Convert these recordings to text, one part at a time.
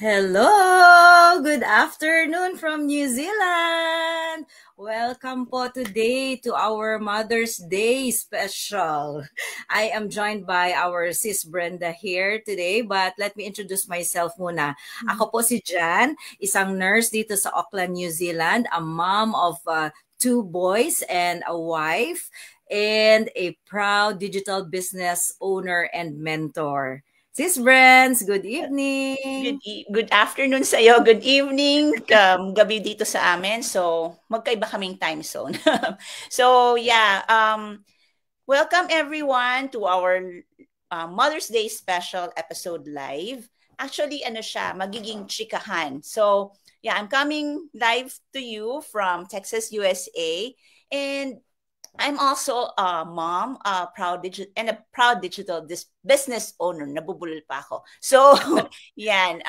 Hello! Good afternoon from New Zealand! Welcome po today to our Mother's Day special. I am joined by our sis Brenda here today, but let me introduce myself muna. Ako po si Jan, isang nurse dito sa Auckland, New Zealand, a mom of two boys and a wife, and a proud digital business owner and mentor. Sis Brands, good evening. Good afternoon sa iyo, good evening, gabi dito sa amin. So, magkaiba kaming time zone. So, yeah, welcome everyone to our Mother's Day special episode live. Actually, ano siya, magiging chikahan. So, yeah, I'm coming live to you from Texas, USA. And I'm also a mom, a proud digital business owner. Nabubulol pa ako. So, yan.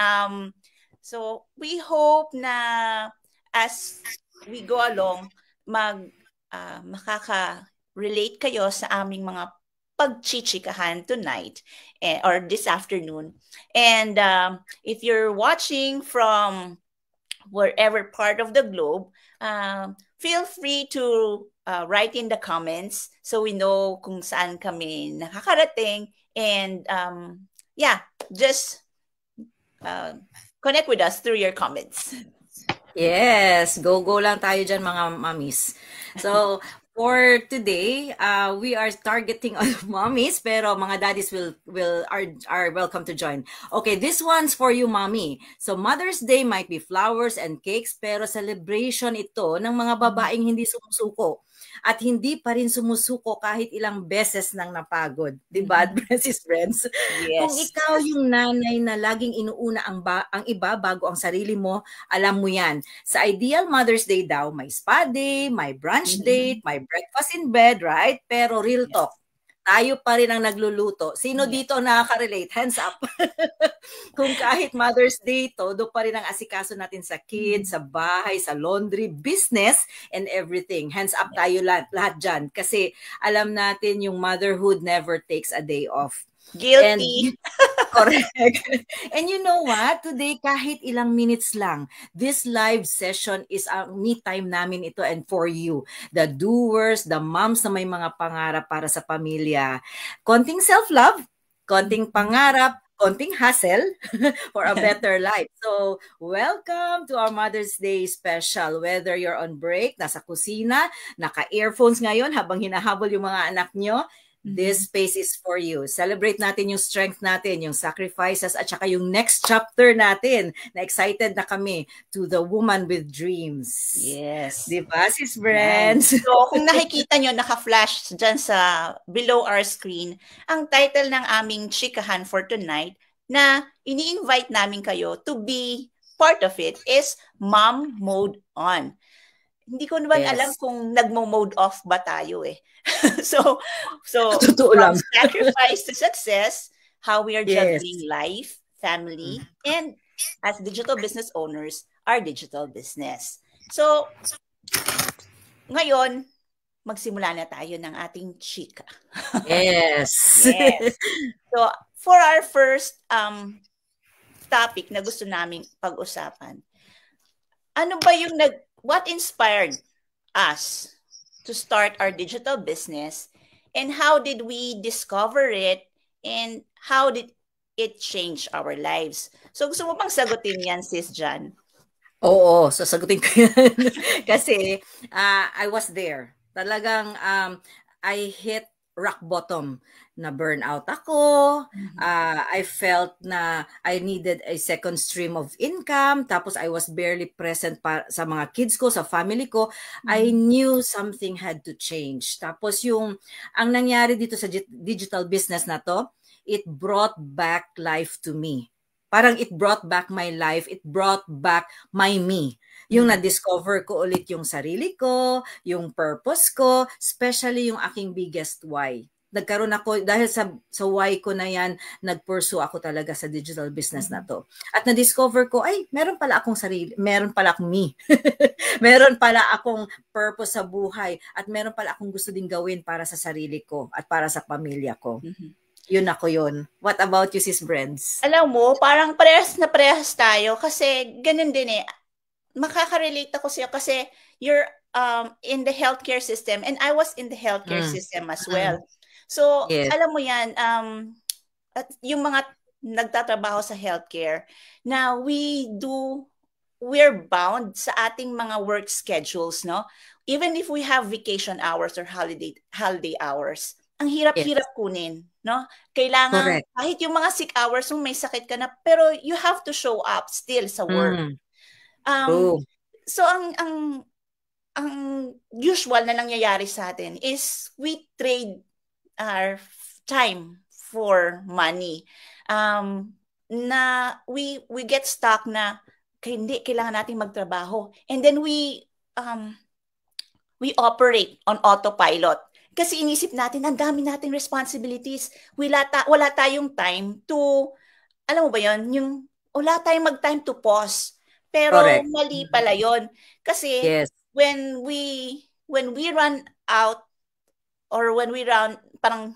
So, we hope na as we go along, makaka-relate kayo sa aming mga pagchichikahan tonight or this afternoon. And if you're watching from wherever part of the globe, feel free to write in the comments so we know kung saan kami nakakarating. And yeah, just connect with us through your comments. Yes, go lang tayo dyan mga mamis. So, for today, we are targeting all mommies, pero mga daddies are welcome to join. Okay, this one's for you, mommy. So Mother's Day might be flowers and cakes, pero celebration ito ng mga babaeng hindi sumusuko. At hindi pa rin sumusuko kahit ilang beses nang napagod. Diba, sis Friends? Yes. Kung ikaw yung nanay na laging inuuna ang iba bago ang sarili mo, alam mo yan. Sa ideal Mother's Day daw, may spa day, may brunch date, may breakfast in bed, right? Pero real talk, tayo pa rin ang nagluluto. Sino dito nakaka-relate? Hands up. Kung kahit Mother's Day, todo pa rin ang asikaso natin sa kids, sa bahay, sa laundry, business, and everything. Hands up tayo lahat dyan. Kasi alam natin yung motherhood never takes a day off. Guilty. Correct. And you know what? Today, kahit ilang minutes lang, this live session is a me time namin ito and for you. The doers, the moms na may mga pangarap para sa pamilya. Konting self-love, konting pangarap, konting hustle for a better life. So, welcome to our Mother's Day special. Whether you're on break, nasa kusina, naka-earphones ngayon habang hinahabol yung mga anak nyo, this space is for you. Celebrate natin yung strength natin, yung sacrifices, at saka yung next chapter natin. Na excited na kami to the woman with dreams. Yes. Diba, sis Brands? So, kung nakikita nyo, naka-flash dyan sa below our screen, ang title ng aming chikahan for tonight na ini-invite namin kayo to be part of it is Mom Mode On. Hindi ko naman alam kung nagmo-mode off ba tayo eh. so from sacrifice to success, how we are juggling life, family, and as digital business owners, our digital business. So, ngayon, magsimula na tayo ng ating chika. Yes. So, for our first topic na gusto naming pag-usapan, ano ba yung what inspired us to start our digital business, and how did we discover it, and how did it change our lives? So, gusto mo bang sagutin yan, sis Jan? Oo, sasagutin ko yan. Kasi I was there. Talagang I hit rock bottom. Na burnout ako. I felt na I needed a second stream of income. Tapos I was barely present sa mga kids ko, sa family ko. I knew something had to change. Tapos ang nangyari dito sa digital business na to, it brought back life to me. Parang it brought back my life. It brought back my me. Yung na-discover ko ulit yung sarili ko, yung purpose ko, especially yung aking biggest why. Nagkaroon ako, dahil sa why ko na yan, nag-pursue ako talaga sa digital business na to. At na-discover ko, ay, meron pala akong sarili, meron pala akong me. Meron pala akong purpose sa buhay, at meron pala akong gusto ding gawin para sa sarili ko at para sa pamilya ko. Yun ako yun. What about you, Sis Breads? Alam mo, parang parehas na parehas tayo kasi ganun din eh. Makaka-relate ako sa'yo kasi you're in the healthcare system and I was in the healthcare system as well. So, Yes. alam mo yan, at yung mga nagtatrabaho sa healthcare na we're bound sa ating mga work schedules, no? Even if we have vacation hours or holiday hours, ang hirap-hirap kunin, no? Kailangan, Correct. kahit yung mga sick hours mo, may sakit ka na, pero you have to show up still sa work. So, ang usual na nangyayari sa atin is we trade our time for money. Na we get stuck na hindi kailangan nating magtrabaho. And then we operate on autopilot. Kasi inisip natin, ang dami nating responsibilities. Wala tayong time to, alam mo ba yun, wala tayong mag-time to pause. Pero Correct. mali pala yun. Kasi when we run out or when we run, parang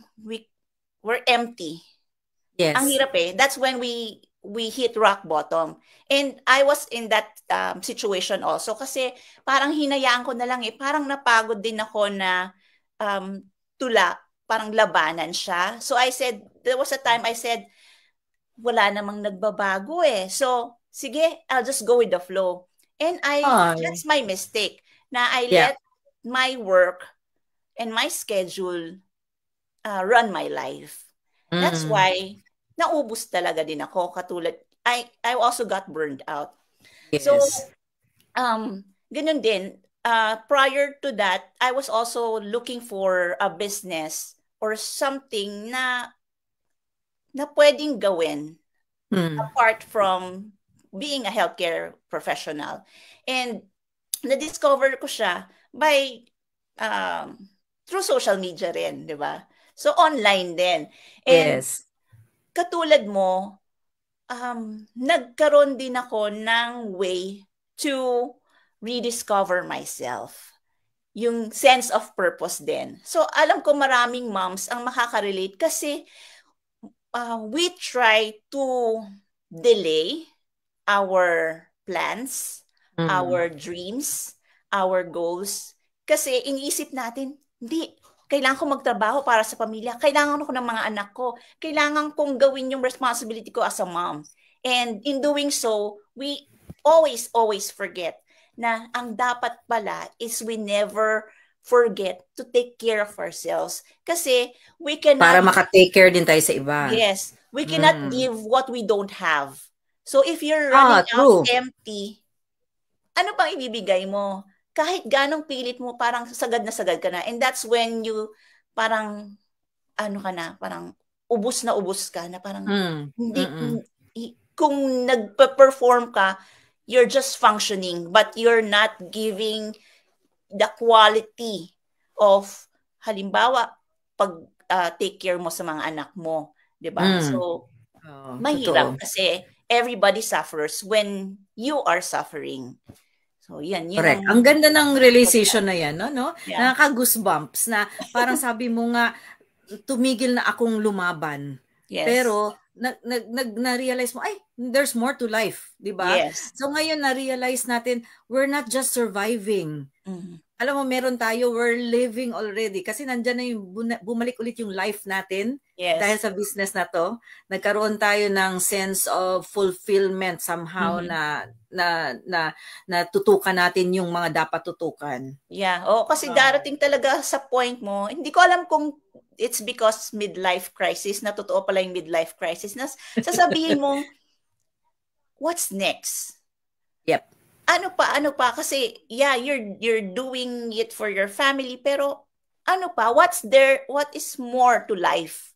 we're empty. Yes. Ang hirap eh. That's when we hit rock bottom. And I was in that situation also kasi parang hinayaan ko na lang eh. Parang napagod din ako na parang labanan siya. So I said, there was a time I said, wala namang nagbabago eh. So, sige, I'll just go with the flow. And that's my mistake na I let my work and my schedule run my life. That's why naubos talaga din ako. Katulad, I also got burned out. Yes. So, ganun din. Prior to that, I was also looking for a business or something na pwedeng gawin apart from being a healthcare professional. And na-discover ko siya by through social media rin, di ba? So, online din. And katulad mo, nagkaroon din ako ng way to rediscover myself. Yung sense of purpose din. So, alam ko maraming moms ang makaka-relate kasi we try to delay our plans, our dreams, our goals. Kasi iniisip natin, hindi, kailangan ko magtrabaho para sa pamilya. Kailangan ko ng mga anak ko. Kailangan kong gawin yung responsibility ko as a mom. And in doing so, we always forget na ang dapat pala is we never forget to take care of ourselves. Kasi we cannot... Para maka-take care din tayo sa iba. Yes. We cannot give what we don't have. So if you're running out empty, ano pang ibibigay mo? Kahit ganong pilit mo, parang sagad ka na. And that's when you, parang, parang ubus ka na. Parang, kung nagpa-perform ka, you're just functioning, but you're not giving the quality of, halimbawa, pag take care mo sa mga anak mo. Diba? So, mahirap kasi everybody suffers when you are suffering. So, yan. Correct. Ang ganda ng realization na yan, no? Yeah. Nakaka-goosebumps na parang sabi mo nga, tumigil na akong lumaban. Yes. Pero, na-realize mo, ay, there's more to life, di ba? Yes. So, ngayon na-realize natin, we're not just surviving. Alam mo, meron tayo, we're living already. Kasi nandyan na yung, bumalik ulit yung life natin. Yes. Dahil sa business na to. Nagkaroon tayo ng sense of fulfillment somehow na tutukan natin yung mga dapat tutukan. Yeah. Kasi darating talaga sa point mo, hindi ko alam kung it's because midlife crisis, na totoo pala yung midlife crisis, na sasabihin mo, what's next? Yep. Ano pa? Kasi, yeah, you're doing it for your family, pero ano pa? What is more to life?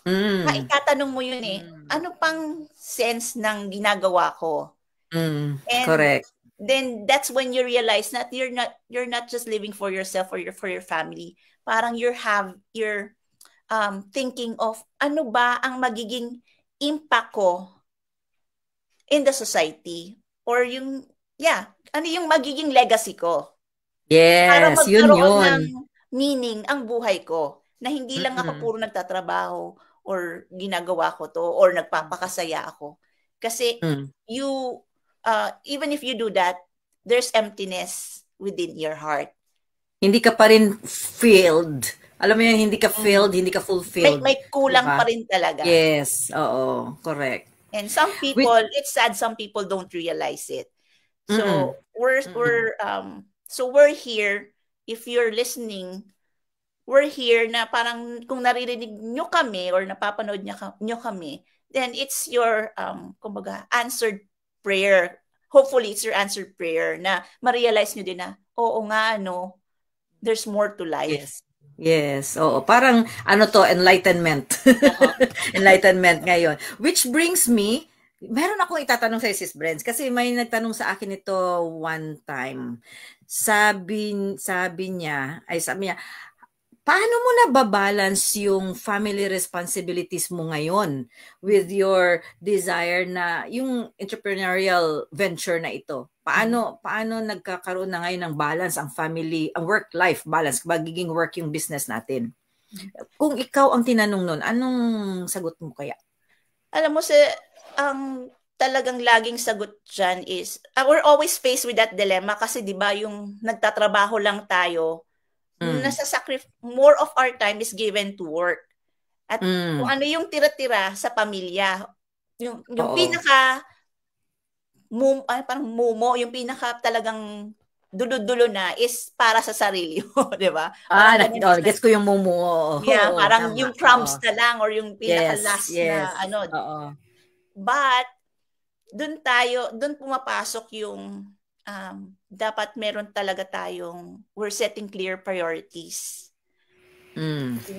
Itatanong mo yun eh. Ano pang sense ng ginagawa ko? And correct. Then that's when you realize that you're not just living for yourself or for your family. Parang you're thinking of ano ba ang magiging impact ko in the society, or yung ano yung magiging legacy ko? Yes, para magkaroon yun. ng meaning ang buhay ko, na hindi lang ako puro nagtatrabaho or ginagawa ko to or nagpapakasaya ako. Kasi you even if you do that, there's emptiness within your heart. Hindi ka pa rin filled. Alam mo yun, hindi ka filled, hindi ka fulfilled. May kulang diba? pa rin talaga. Yes, oo, correct. And some people, it's sad, some people don't realize it. So we're here. If you're listening, we're here na parang kung naririnig nyo kami or napapanood nyo kami, then it's your kumbaga answered prayer. Hopefully it's your answered prayer na ma-realize nyo din na oo nga there's more to life. Yes, oo. Parang enlightenment. Enlightenment ngayon. Which brings me, meron akong itatanong sa Sis Brens kasi may nagtanong sa akin ito one time. Sabi niya, paano mo nababalance yung family responsibilities mo ngayon with your desire na yung entrepreneurial venture na ito? Paano nagkakaroon na ngayon ng balance ang work-life balance, magiging work yung business natin? Kung ikaw ang tinanong nun, anong sagot mo kaya? Alam mo, ang talagang laging sagot dyan is, we're always faced with that dilemma kasi di ba yung nagtatrabaho lang tayo, more of our time is given to work. At kung ano yung tira-tira sa pamilya, yung pinaka parang mumo, yung pinaka talagang dulo-dulo na is para sa sarili mo, di ba? Gets ko yung mumo. Yeah, parang yung crumbs na lang or yung pinaka last na But doon pumapasok yung dapat meron talaga we're setting clear priorities.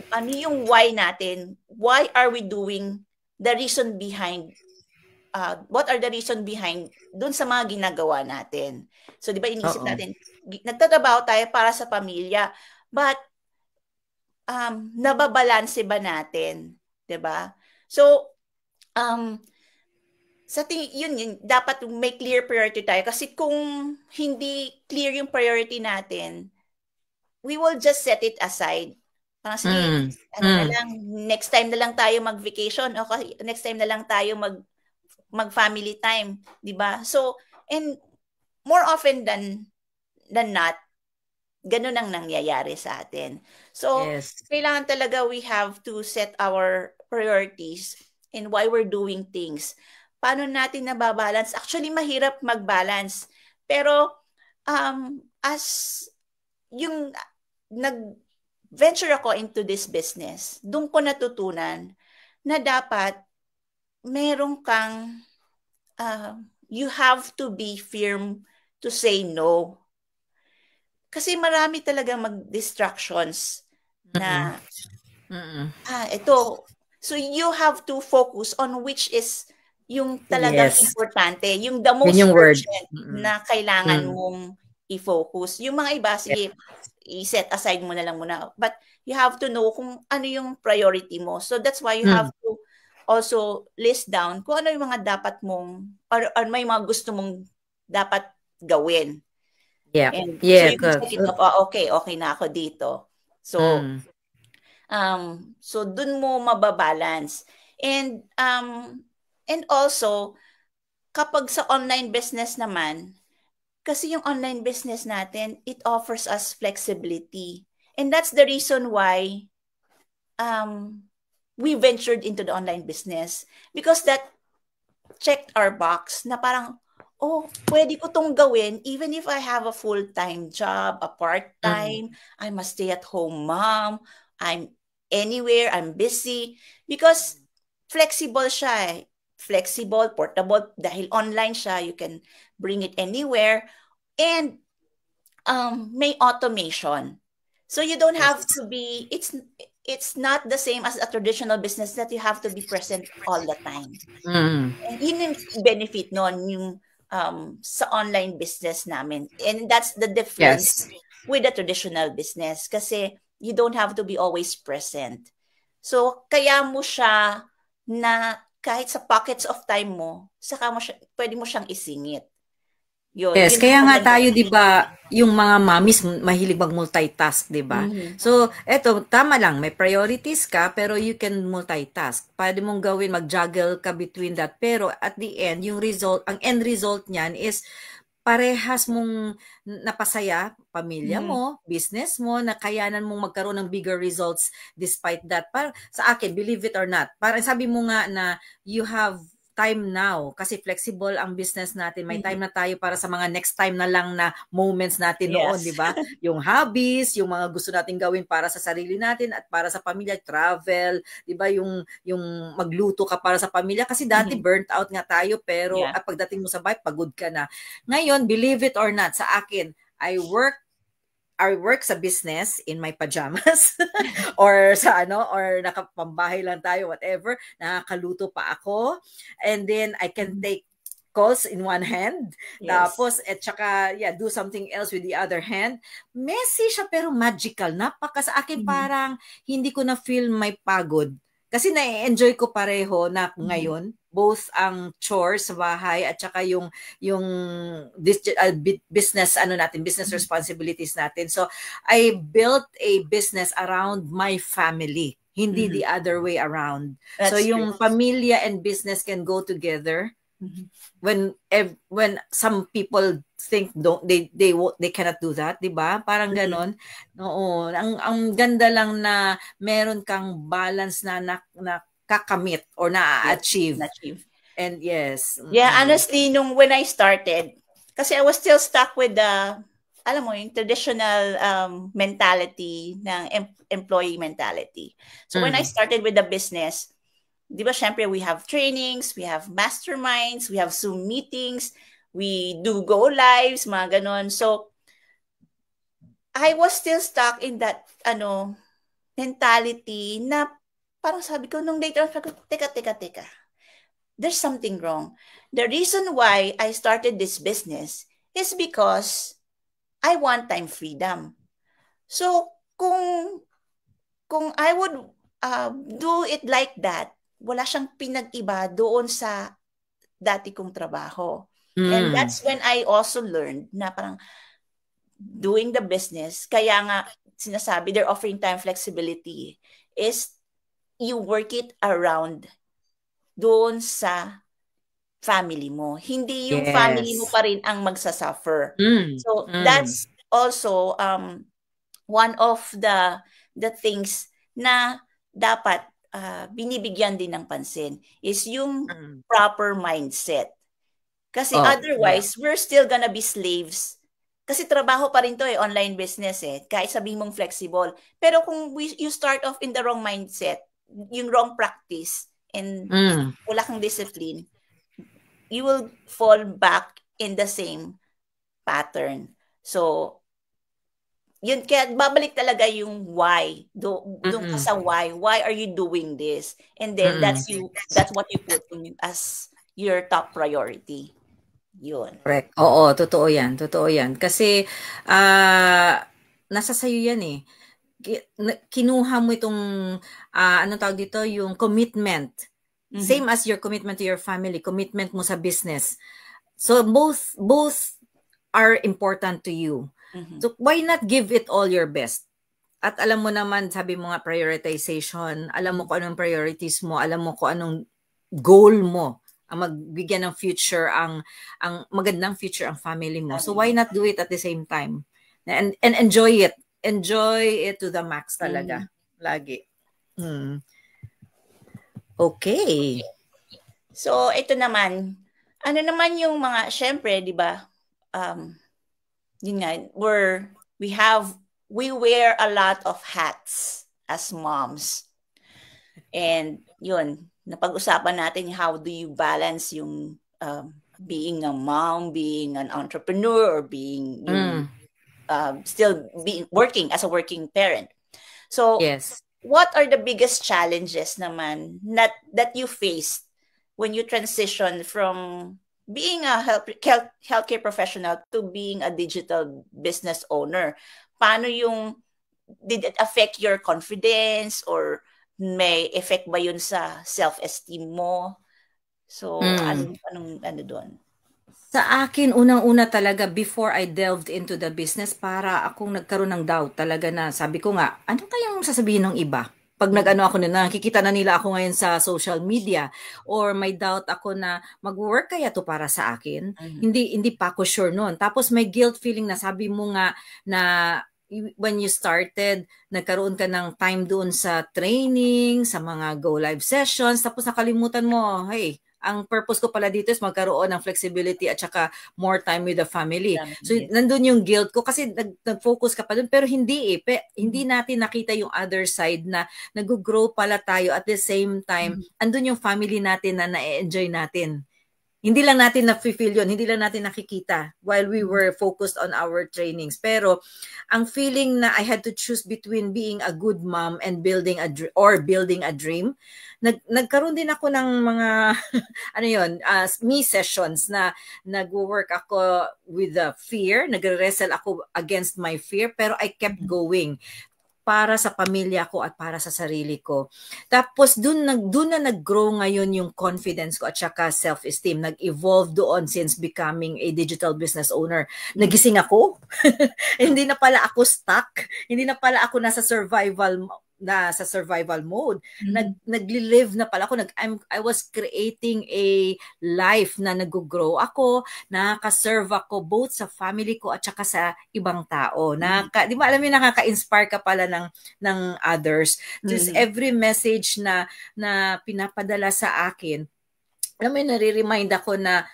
Ano yung why natin? Why are we doing the reason behind what are the reason behind dun sa mga ginagawa natin? So, di ba inisip natin, nagtatrabaho tayo para sa pamilya, but nababalanse ba natin? Di ba? So, sa yun, dapat may clear priority tayo. Kasi kung hindi clear yung priority natin, we will just set it aside. Parang sige, na lang, next time na lang tayo mag-vacation. Okay, next time na lang tayo mag-family time. Diba? So, and more often than not, ganun ang nangyayari sa atin. So, kailangan talaga we have to set our priorities and why we're doing things. Paano natin nababalance? Actually, mahirap mag-balance. Pero, as yung nag-venture ako into this business, doon ko natutunan na dapat meron kang, you have to be firm to say no. Kasi marami talagang mag-distractions na, ito. So, you have to focus on which is yung talagang importante, yung the most urgent na kailangan mong i-focus. Yung mga iba, sige, i-set aside mo na lang muna. But you have to know kung ano yung priority mo. So that's why you have to also list down kung ano yung mga dapat mong, or may mga gusto mong dapat gawin. And so you can check it up, okay na ako dito. So, so dun mo mababalance. And also, kapag sa online business naman, kasi yung online business natin, it offers us flexibility. And that's the reason why we ventured into the online business. Because that checked our box na parang, pwede ko tong gawin even if I have a full-time job, a part-time, I'm a stay-at-home mom, I'm anywhere, I'm busy. Because flexible siya flexible, portable, dahil online siya, you can bring it anywhere, and may automation. So you don't have to be, it's not the same as a traditional business that you have to be present all the time. And yun yung benefit nun, yung sa online business namin. And that's the difference with the traditional business kasi you don't have to be always present. So kaya mo siya na kahit sa pockets of time mo, pwede mo siyang isingit. Yes, Yun kaya ang nga maganda. tayo 'di ba, yung mga mommies mahilig mag-multitask, 'di ba? So, eto tama lang, may priorities ka pero you can multitask. Pwede mong gawin mag-juggle ka between that pero at the end ang end result niyan is parehas mong napasaya pamilya mo, business mo, na kayanan mong magkaroon ng bigger results despite that. Para sa akin, believe it or not, parang sabi mo nga na you have time now kasi flexible ang business natin. May time na tayo para sa mga next time na lang na moments natin noon, Yes. di ba? Yung hobbies, yung mga gusto nating gawin para sa sarili natin at para sa pamilya, travel, di ba? Yung magluto ka para sa pamilya kasi dati burnt out nga tayo pero Yeah. at pagdating mo sa bahay, pagod ka na. Ngayon, believe it or not, sa akin, I work sa business in my pajamas or or nakapambahay lang tayo, whatever, nakakaluto pa ako, and then I can take calls in one hand, Yes. tapos at saka do something else with the other hand. Messy siya pero magical, napaka sa akin parang hindi ko na feel may pagod kasi na-enjoy ko pareho na ngayon both ang chores sa bahay at saka yung business business responsibilities natin. So I built a business around my family, hindi the other way around. That's so yung true. pamilya and business can go together. When some people think they cannot do that, 'di ba? Parang ganon. Oo, ang ganda lang na meron kang balance na kakamit or na-achieve. Achieve. And yes. Yeah, honestly, when I started, kasi I was still stuck with the, alam mo, yung traditional mentality ng employee mentality. So when I started with the business, di ba, syempre, we have trainings, we have masterminds, we have Zoom meetings, we do go lives, mga ganon. So I was still stuck in that mentality na parang sabi ko nung later, teka. There's something wrong. The reason why I started this business is because I want time freedom. So kung I would do it like that, wala siyang pinag-iba doon sa dati kong trabaho. And that's when I also learned na parang doing the business, kaya nga sinasabi they're offering time flexibility, is you work it around doon sa family mo. Hindi yung family mo pa rin ang magsasuffer. So that's also one of the things na dapat binibigyan din ng pansin is yung proper mindset. Kasi otherwise, we're still gonna be slaves. Kasi trabaho pa rin to online business kahit sabihin mong flexible. Pero kung you start off in the wrong mindset, yung wrong practice, and wala kang discipline, you will fall back in the same pattern. So, yun, kaya babalik talaga yung why. Doon ka sa why. Why are you doing this? And then that's what you put as your top priority. Yun. Correct. Oo, totoo yan. Totoo yan. Kasi, nasa sayo yan eh. Kinuha mo itong, anong tawag dito, yung commitment. Same as your commitment to your family, commitment mo sa business. So, both are important to you. So, why not give it all your best? At alam mo naman, sabi mo nga, prioritization, alam mo kung anong priorities mo, alam mo kung anong goal mo, ang magbigyan ng future, ang magandang future ang family mo. So, why not do it at the same time? And enjoy it. Enjoy it to the max talaga. Lagi. Okay. So, ito naman, ano naman yung mga, syempre, di ba, yun nga, we wear a lot of hats as moms. And yun, napag-usapan natin how do you balance yung being a mom, being an entrepreneur, or being still working as a working parent. So, yes. What are the biggest challenges naman that you faced when you transition from being a healthcare professional to being a digital business owner? Paano did it affect your confidence, or may effect ba yun sa self-esteem mo? So, anong doon? Sa akin, unang-una talaga, before I delved into the business, para akong nagkaroon ng doubt talaga na sabi ko nga, ano kayang sasabihin ng iba? Pag nag-ano ako na, nakikita na nila ako ngayon sa social media, or may doubt ako na mag-work kaya to para sa akin. Hindi pa ako sure noon. Tapos may guilt feeling na sabi mo nga na when you started, nagkaroon ka ng time doon sa training, sa mga go live sessions, tapos nakalimutan mo, hey, ang purpose ko pala dito is magkaroon ng flexibility at saka more time with the family. So, nandun yung guilt ko kasi nag-focus ka pa dun. Pero hindi hindi natin nakita yung other side na nag-grow pala tayo at the same time, andun yung family natin na na-enjoy natin. Hindi lang natin na-feel yun, hindi lang natin nakikita while we were focused on our trainings. Pero ang feeling na I had to choose between being a good mom and building a dream, nagkaroon din ako ng mga ano yun, me sessions na nag-work ako with the fear, nagre-wrestle ako against my fear, pero I kept going para sa pamilya ko at para sa sarili ko. Tapos dun na nag-grow ngayon yung confidence ko at saka self-esteem. Nag-evolve doon since becoming a digital business owner. Nagising ako. Hindi na pala ako stuck. Hindi na pala ako nasa survival mode. Nagli-live na pala ako. I was creating a life na nag-grow ako, nakaka-serve ako both sa family ko at saka sa ibang tao. Di ba alam mo, nakaka-inspire ka pala ng others. Just every message na pinapadala sa akin, alam mo, nare-remind ako na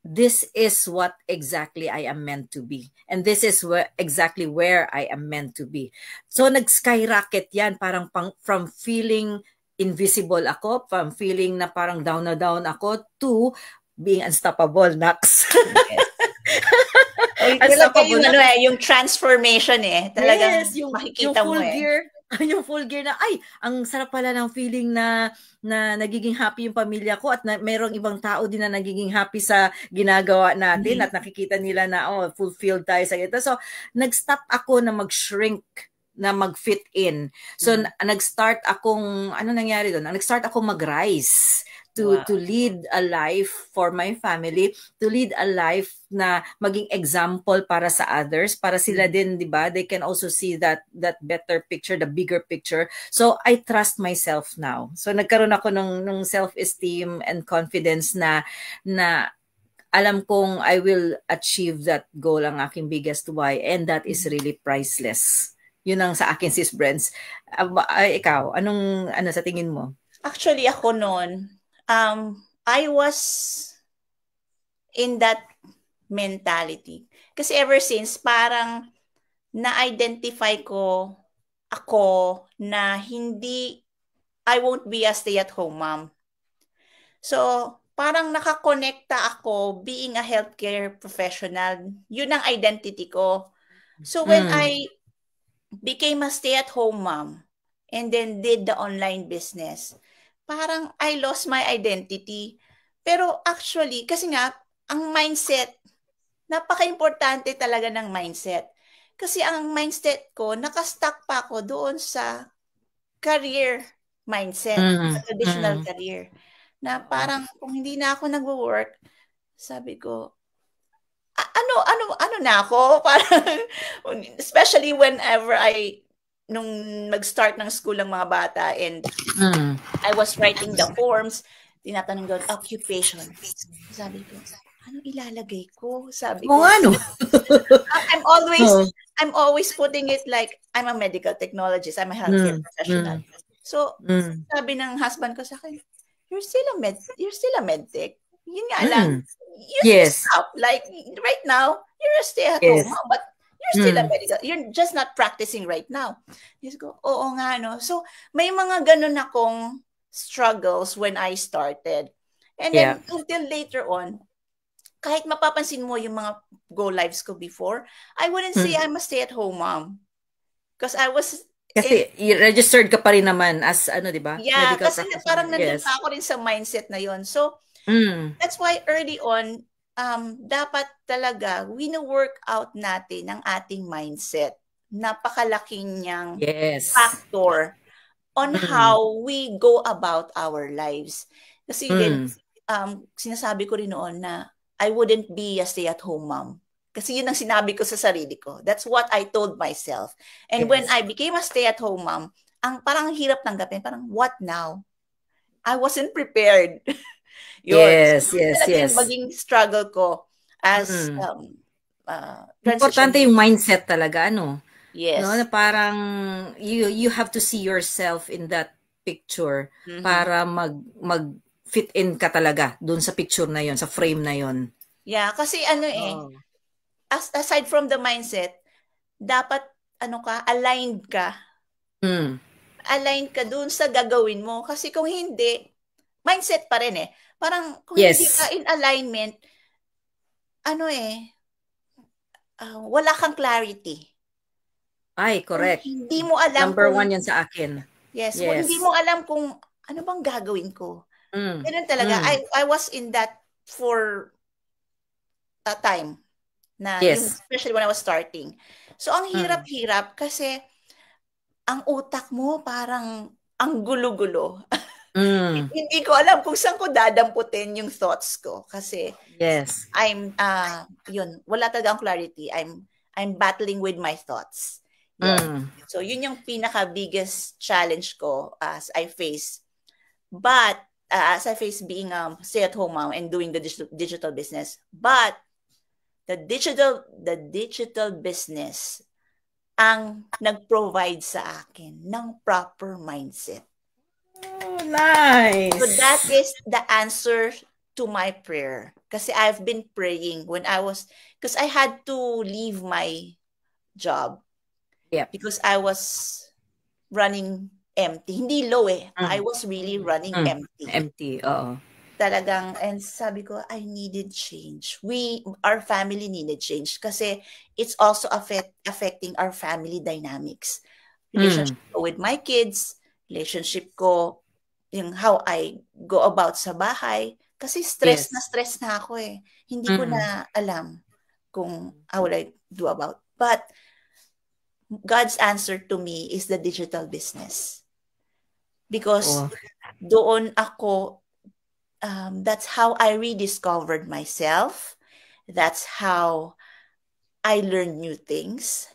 this is what exactly I am meant to be. And this is exactly where I am meant to be. So nag-skyrocket yan, parang from feeling invisible ako, from feeling na parang down na down ako, to being unstoppable, Nax. Yung transformation talagang yes, yung makikita full mo gear. Yung full gear na, ay, ang sarap pala ng feeling na nagiging happy yung pamilya ko at merong ibang tao din na nagiging happy sa ginagawa natin at nakikita nila na, fulfilled tayo sa ito. So, nag-stop ako na mag-shrink, na mag-fit in. So, nag-start akong, ano nangyari doon? Nag-start akong mag-rise to lead a life for my family, to lead a life na maging example para sa others, para sila din, di ba? They can also see that better picture, the bigger picture. So I trust myself now. So nagkaroon ako ng self-esteem and confidence na alam kong I will achieve that goal, ang aking biggest why, and that is really priceless. Yun ang sa akin, Sis Brents. Ikaw, ano sa tingin mo? Actually, ako noon, I was in that mentality. Kasi ever since, parang na-identify ko ako na I won't be a stay-at-home mom. So, parang nakakonekta ako being a healthcare professional. Yun ang identity ko. So, when I became a stay-at-home mom and then did the online business, parang I lost my identity. Pero actually, kasi nga, ang mindset, napaka-importante talaga ng mindset. Kasi ang mindset ko, nakastuck pa ako doon sa career mindset, traditional career. Na parang kung hindi na ako nagwo-work, sabi ko, ano na ako? Parang, especially whenever nung mag-start ng school ng mga bata and I was writing the forms, tinatanong doon, occupation. Sabi ko, ano ilalagay ko? Sabi ko, I'm always putting it like, I'm a medical technologist, I'm a healthcare professional. So, sabi ng husband ko sa akin, you're still a medtech. Yun nga lang. You stop. Like, right now, you're a stay-at-home mom, but you're still a medical. You're just not practicing right now. Yes, go, oo nga, no? So, may mga ganun akong struggles when I started. And then, until later on, kahit mapapansin mo yung mga go lives ko before, I wouldn't say I'm a stay-at-home mom. Because I was... Kasi registered ka pa rin naman as, di ba? Yeah, medical kasi parang nandun pa ako rin sa mindset na yon. So, that's why early on, dapat talaga wino-work out natin ang ating mindset. Napakalaking niyang factor on how we go about our lives. Kasi sinasabi ko rin noon na I wouldn't be a stay-at-home mom. Kasi yun ang sinabi ko sa sarili ko. That's what I told myself. And when I became a stay-at-home mom, parang hirap tanggapin. Parang, what now? I wasn't prepared. Yes, So, yes, talaga yung yes. maging struggle ko as Importante yung mindset talaga, ano? Yes. No, na parang you have to see yourself in that picture para mag fit in ka talaga doon sa picture na yon, sa frame na yon. Yeah, kasi aside from the mindset, dapat aligned ka. Aligned ka doon sa gagawin mo. Kasi kung hindi, mindset pa rin eh. Parang kung hindi ka in alignment, wala kang clarity. Ay, correct. Kung hindi mo alam Number 1 yan sa akin. Yes. Kung hindi mo alam kung ano bang gagawin ko. Ganun talaga. I was in that for a time na especially when I was starting. So, ang hirap-hirap kasi ang utak mo parang ang gulo-gulo. Hindi ko alam kung saan ko dadamputin yung thoughts ko kasi I'm wala talaga ang clarity. I'm battling with my thoughts. So yun yung pinaka biggest challenge ko as I face. But as I face being a stay-at-home mom and doing the digital business, but the digital business ang nag-provide sa akin ng proper mindset. Oh, nice. So that is the answer to my prayer. Kasi I've been praying because I had to leave my job. Because I was running empty. Hindi low eh. I was really running empty. Empty, oo. Talagang, and sabi ko, I needed change. Our family needed change kasi it's also affecting our family dynamics. Relationship ko with my kids, relationship ko, yung how I go about sa bahay. Kasi stress na ako eh. Hindi ko na alam kung how will I do about. But, God's answer to me is the digital business. Because doon ako, that's how I rediscovered myself. That's how I learned new things.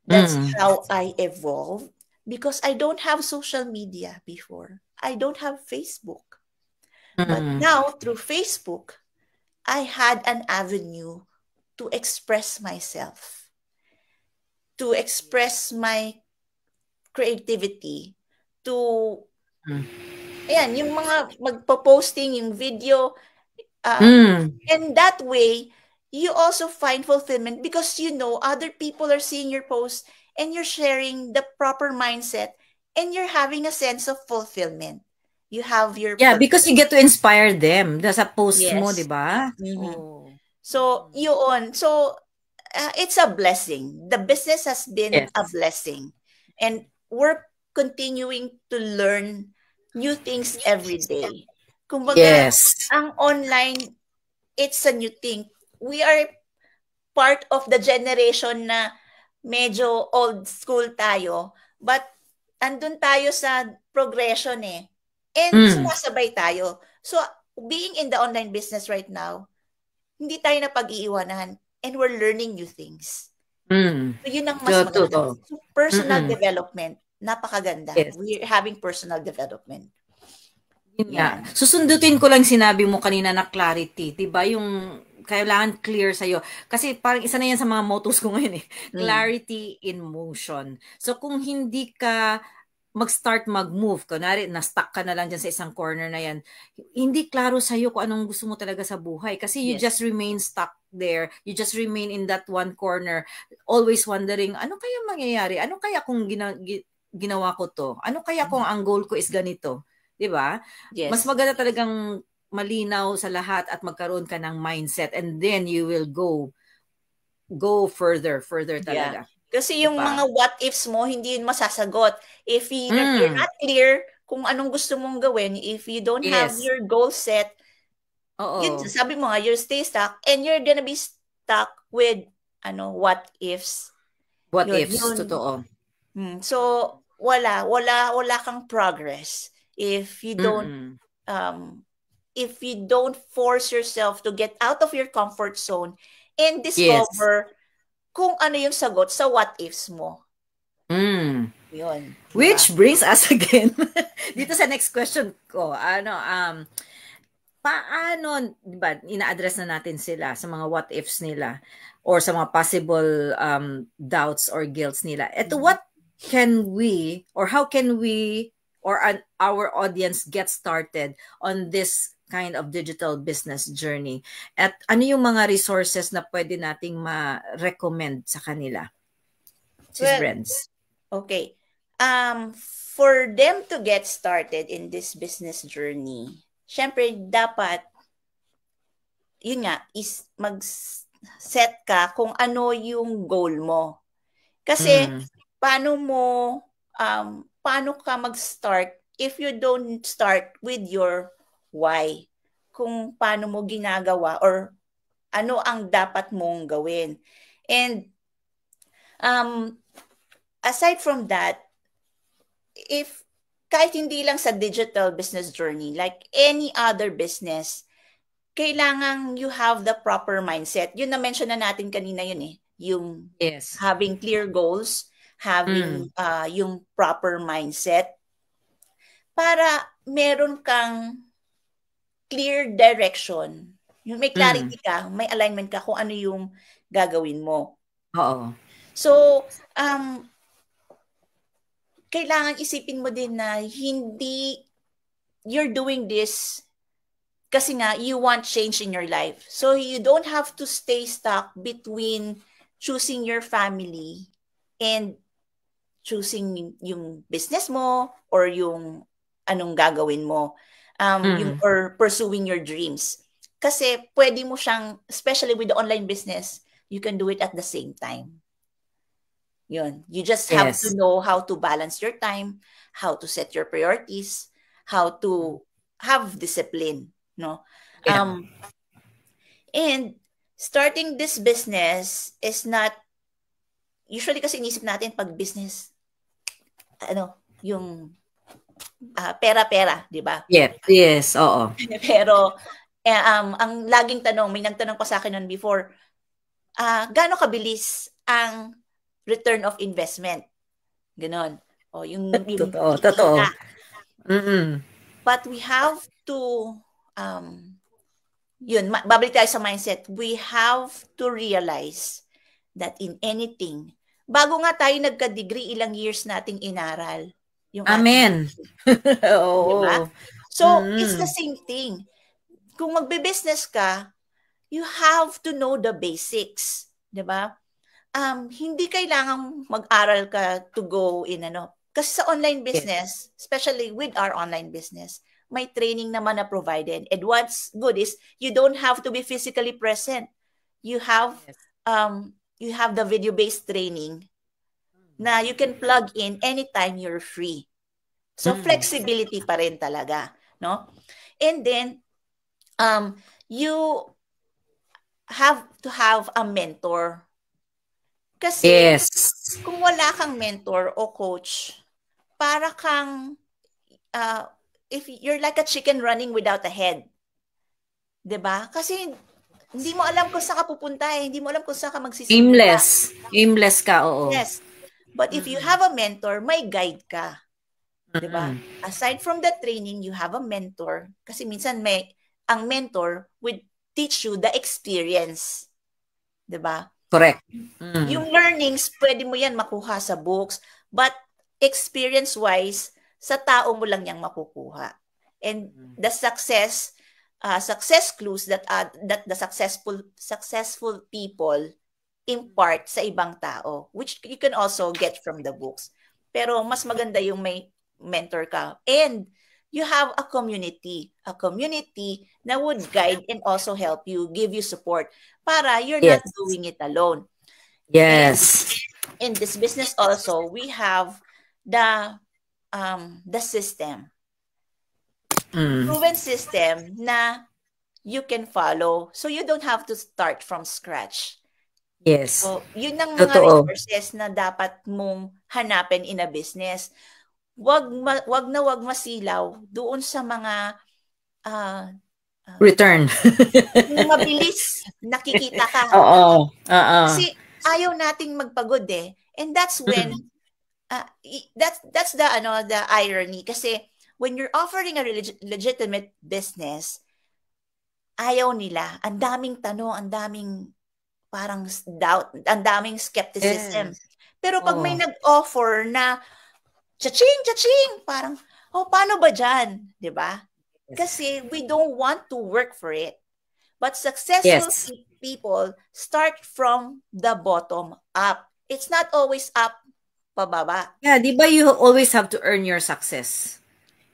That's how I evolved. Because I don't have social media before. I don't have Facebook. But now, through Facebook, I had an avenue to express myself. To express my creativity, to yung mga magpo-posting, yung video, and that way, you also find fulfillment because other people are seeing your post and you're sharing the proper mindset and you're having a sense of fulfillment. You have your purpose. Because you get to inspire them sa post mo, di ba? So, yun. So, it's a blessing. The business has been a blessing. And we're continuing to learn new things every day. Kumbaga, ang online, it's a new thing. We are part of the generation na medyo old school tayo, but andun tayo sa progression eh. And sumasabay tayo. So, being in the online business right now, hindi tayo na pag-iiwanan. And we're learning new things. So, yun ang mas maganda. So, personal development, napakaganda. We're having personal development. Yeah. Susundutin ko lang sinabi mo kanina na clarity. Diba? Yung kailangan clear sa'yo. Kasi parang isa na yan sa mga mottos ko ngayon eh. Clarity in motion. So, kung hindi ka mag-start mag-move, kunwari, na-stuck ka na lang dyan sa isang corner na yan, hindi klaro sa'yo kung anong gusto mo talaga sa buhay. Kasi you just remain stuck there. You just remain in that one corner, always wondering, ano kaya mangyayari? Ano kaya kung ginawa ko to? Ano kaya kung ang goal ko is ganito? Diba? Mas maganda talagang malinaw sa lahat at magkaroon ka ng mindset and then you will go further talaga. Kasi yung mga what ifs mo, hindi yun masasagot. If you're not clear kung anong gusto mong gawin, if you don't have your goal set, yun, sabi mo nga, you'll stay stuck and you're gonna be stuck with what ifs. What ifs, totoo. So, wala kang progress if you don't if you don't force yourself to get out of your comfort zone and Yes. discover kung ano yung sagot sa what ifs mo. Mm. Yun. Diba? Which brings us again dito sa next question ko. Paano, di ba, ina-address na natin sila sa mga what ifs nila or sa mga possible doubts or guilts nila. Eto, what can we or how can we or our audience get started on this kind of digital business journey? At ano yung mga resources na pwede nating ma-recommend sa kanila? Sis Brens. Okay. For them to get started in this business journey, syempre dapat yun nga is mag-set ka kung ano yung goal mo. Kasi paano ka mag-start if you don't start with your why? Kung paano mo ginagawa or ano ang dapat mong gawin. And aside from that, if kahit hindi lang sa digital business journey, like any other business, kailangan you have the proper mindset. Yun na-mention na natin kanina yun eh. Yung having clear goals, having yung proper mindset para meron kang clear direction. Yung may clarity ka, may alignment ka kung ano yung gagawin mo. Oo. So, kailangan isipin mo din na hindi you're doing this kasi nga you want change in your life. So you don't have to stay stuck between choosing your family and choosing yung business mo or yung anong gagawin mo or pursuing your dreams. Kasi pwede mo siyang, especially with the online business, you can do it at the same time. Yun. You just have to know how to balance your time, how to set your priorities, how to have discipline, no? And starting this business is not, usually kasi inisip natin pag business, yung pera-pera, di ba? Yes, oo. Pero, ang laging tanong, may nagtanong pa sa akin nun before, gaano kabilis ang return of investment? Ganon. O, yung totoo. But we have to, babalik tayo sa mindset. We have to realize that in anything, bago nga tayo nagka-degree, ilang years nating inaral. Yung Amen. Diba? So, it's the same thing. Kung magbe-business ka, you have to know the basics. Diba? Hindi kailangang mag-aral ka to go in Kasi sa online business, especially with our online business, may training naman na provided. And what's good is you don't have to be physically present. You have the video-based training na you can plug in anytime you're free. So flexibility pa rin talaga, no? And then you have to have a mentor. Kasi kung wala kang mentor o coach, para kang if you're like a chicken running without a head. 'Di ba? Kasi hindi mo alam kung saan ka pupunta eh. Hindi mo alam kung saan ka magsisimula. Aimless ka, oo. Yes. But if you have a mentor, may guide ka. 'Di ba? Aside from the training, you have a mentor. Kasi minsan ang mentor would teach you the experience. 'Di ba? Correct. Yung learnings, pwede mo yan makuha sa books, but experience-wise, sa tao mo lang yang makukuha. And the success clues that the successful people impart sa ibang tao, which you can also get from the books. Pero mas maganda yung may mentor ka. And you have a community na would guide and also help you, give you support para you're not doing it alone. Yes. And in this business also, we have the system. Proven system na you can follow. So you don't have to start from scratch. Yes. So yun ang mga resources na dapat mong hanapin in a business. Wag masilaw doon sa mga return. mabilis nakikita ka. Oo. Kasi ayaw nating magpagod eh. And that's when that's the irony, kasi when you're offering a legitimate business, ayaw nila. Ang daming tanong, ang daming parang doubt, ang daming skepticism. Yes. Pero pag may nag-offer na cha-ching, parang, paano ba dyan? Diba? Kasi we don't want to work for it. But successful people start from the bottom up. It's not always up, pababa. Yeah, di ba you always have to earn your success?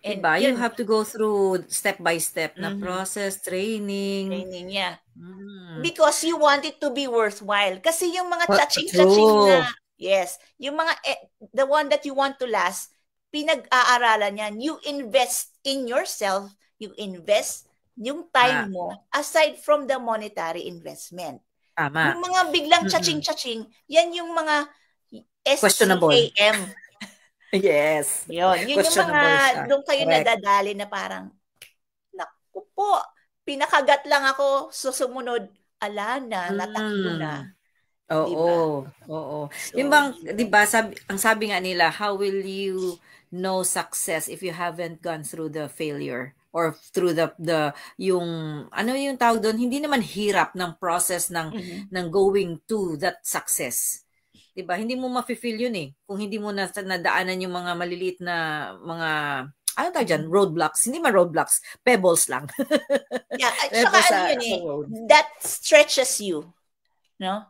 And diba? You have to go through step by step na process, training. Training, yeah. Because you want it to be worthwhile. Kasi yung mga touching na, yes, yung mga, the one that you want to last, pinag-aaralan yan. You invest in yourself, you invest yung time mo aside from the monetary investment. Tama. Yung mga biglang chaching, yan yung mga questionable. SCAM. Yes. Yun yung mga, doon kayo nadadali na parang, naku po, pinakagat lang ako, sumunod, ala na, natakbo na. Oo. Diba? Oo. So, yung bang, diba, ang sabi nga nila, how will you know success if you haven't gone through the failure? Or through yung, ano yung tawag doon, hindi naman hirap ng process ng going to that success. Diba? Hindi mo ma-feel yun eh. Kung hindi mo nadaanan yung mga maliliit na mga, ano tawag dyan? Roadblocks. Hindi man roadblocks. Pebbles lang. Yeah. At saka ano yun eh, that stretches you. No?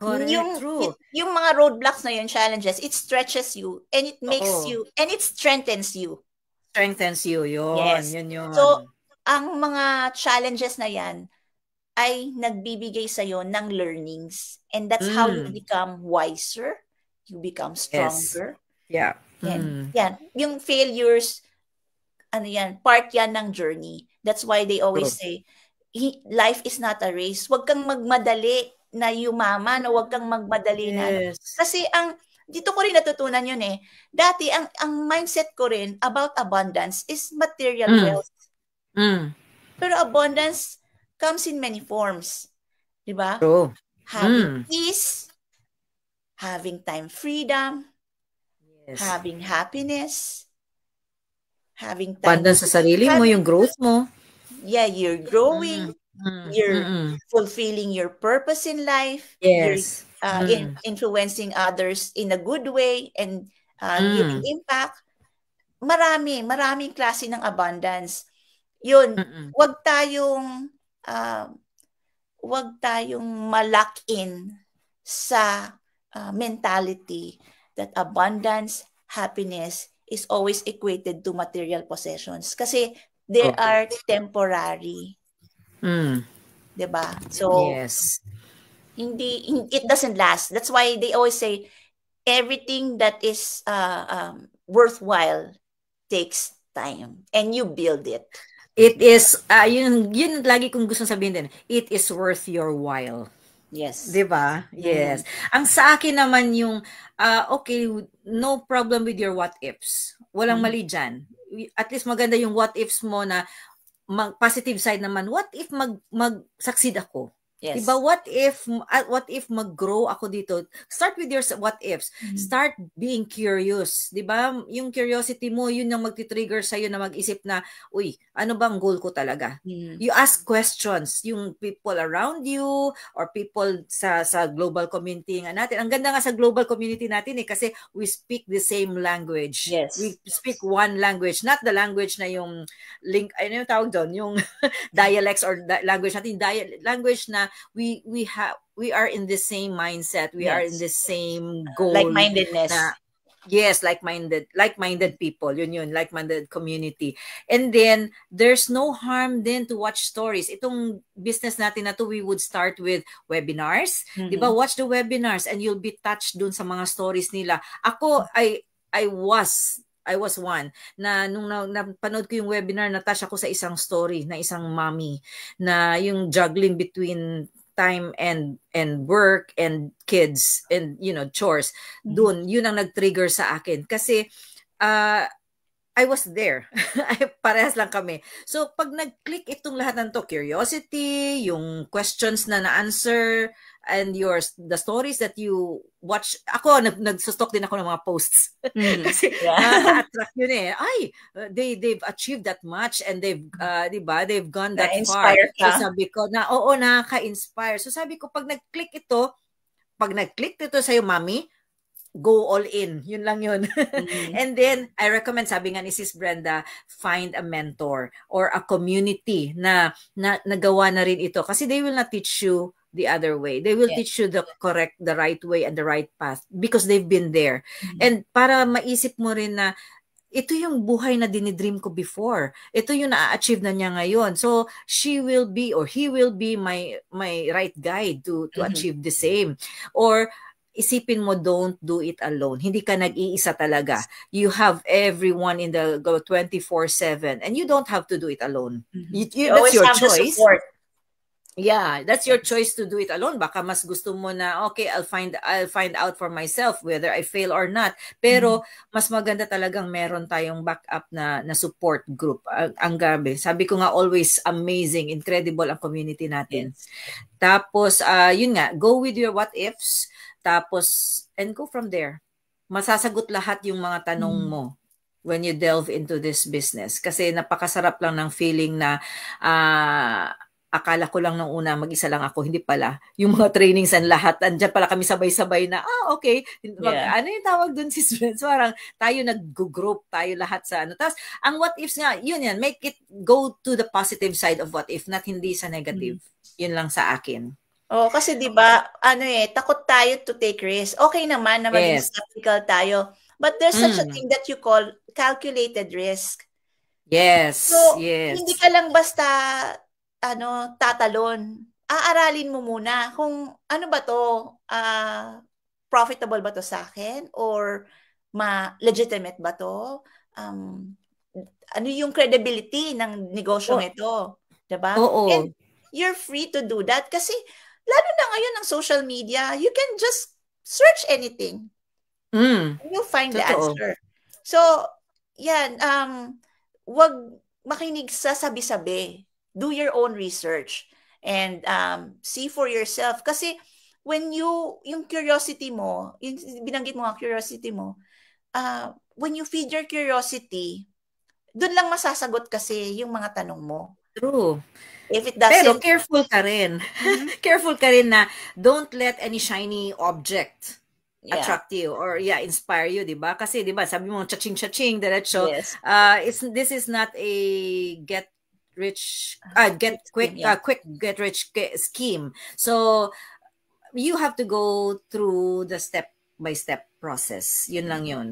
Yung mga roadblocks na yun, challenges, it stretches you and it makes you, and it strengthens you. Strengthens you, yun. Yes. Yun. So, ang mga challenges na yan ay nagbibigay sa'yo ng learnings. And that's how you become wiser. You become stronger. Yes. Yeah. And yan. Yung failures, ano yan, part yan ng journey. That's why they always say, life is not a race. Huwag kang magmadali na yumaman o huwag kang magmadali na. Kasi dito ko rin natutunan yun eh. Dati, ang mindset ko rin about abundance is material wealth. Pero abundance comes in many forms. Diba? True. Having peace, having time freedom, having happiness, having time. Abundance sa sarili mo, yung growth mo. Yeah, you're growing. You're fulfilling your purpose in life. Yes. You're influencing others in a good way and giving impact. Maraming klase ng abundance. Yun, wag tayong ma-lock in sa mentality that abundance, happiness is always equated to material possessions. Kasi they are temporary. Diba? So, yes. It doesn't last. That's why they always say everything that is worthwhile takes time and you build it. It is, yun lagi kong gusto sabihin din, it is worth your while. Yes. Diba? Yes. Ang sa akin naman yung, okay, no problem with your what ifs. Walang mali dyan. At least maganda yung what ifs mo na positive side naman. What if mag-succeed ako? Yes. Diba? What if mag-grow ako dito? Start with your what ifs. Start being curious. Diba? Yung curiosity mo, yun yung magti-trigger sa'yo na mag-isip na, uy, ano bang goal ko talaga? You ask questions. Yung people around you or people sa global community nga natin. Ang ganda nga sa global community natin kasi we speak the same language. Yes. We speak one language. Not the language na yung ano yung tawag doon? Yung dialects or language natin. Language na we are in the same mindset. We are in the same goal. Like-mindedness. Yes, like-minded people. Yun, like-minded community. And then, there's no harm then to watch stories. Itong business natin na to, we would start with webinars. Diba? Watch the webinars and you'll be touched dun sa mga stories nila. Ako, I was one na nung napanood ko yung webinar, na-touch ako sa isang story na isang mommy na yung juggling between time and work and kids and chores. Doon yun ang nag-trigger sa akin kasi I was there. Parehas lang kami. So, pag nag-click itong lahat ng to, curiosity, yung questions na na-answer, and the stories that you watch. Ako, nagsustok din ako ng mga posts. Kasi nakaka-attract yun eh. Ay, they've achieved that much and diba, they've gone that far. So sabi ko, oo, nakaka-inspire. So sabi ko, pag nag-click ito sa'yo, mami, go all in. Yun lang yun. And then, I recommend, sabi nga ni Sis Brenda, find a mentor or a community na nagawa na rin ito. Kasi they will not teach you the other way. They will teach you the right way and the right path because they've been there. And para maisip mo rin na ito yung buhay na dinidream ko before. Ito yung na-achieve na niya ngayon. So, she will be or he will be my right guide to achieve the same. Or, isipin mo, don't do it alone. Hindi ka nag-iisa talaga. You have everyone in the 24/7 and you don't have to do it alone. That's your choice. Yeah, that's your choice to do it alone. Baka mas gusto mo na, okay, I'll find out for myself whether I fail or not. Pero mas maganda talagang meron tayong backup na support group. Ang gabi. Sabi ko nga, always amazing, incredible ang community natin. Tapos, yun nga, go with your what ifs. Tapos, and go from there. Masasagot lahat yung mga tanong mo when you delve into this business. Kasi napakasarap lang ng feeling na akala ko lang nung una mag-isa lang ako, hindi pala. Yung mga trainings and lahat, andyan pala kami sabay-sabay na, okay, ano yung tawag dun, sis? So, parang tayo nag-group, tayo lahat sa ano. Tapos, ang what ifs nga, yun yan, make it go to the positive side of what if, not hindi sa negative. Yun lang sa akin. Oh, kasi 'di ba, takot tayo to take risk. Okay naman na maging skeptical tayo, but there's such a thing that you call calculated risk. Yes. So, hindi ka lang basta tatalon. Aaralin mo muna kung ano ba 'to, profitable ba 'to sa akin or legitimate ba 'to? Ano yung credibility ng negosyo ito, 'di ba? And you're free to do that kasi lalo na ngayon ng social media, you can just search anything. You'll find the answer. So, yan, wag makinig sa sabi-sabi. Do your own research and see for yourself. Kasi when yung curiosity mo, binanggit mo nga curiosity mo, when you feed your curiosity, dun lang masasagot kasi yung mga tanong mo. True. If it doesn't... Pero careful ka rin. Careful ka rin na don't let any shiny object attract you or inspire you, 'di ba? Kasi 'di ba, sabi mo cha-ching diretso. This is not a get rich scheme. So you have to go through the step by step process. Yun lang yun.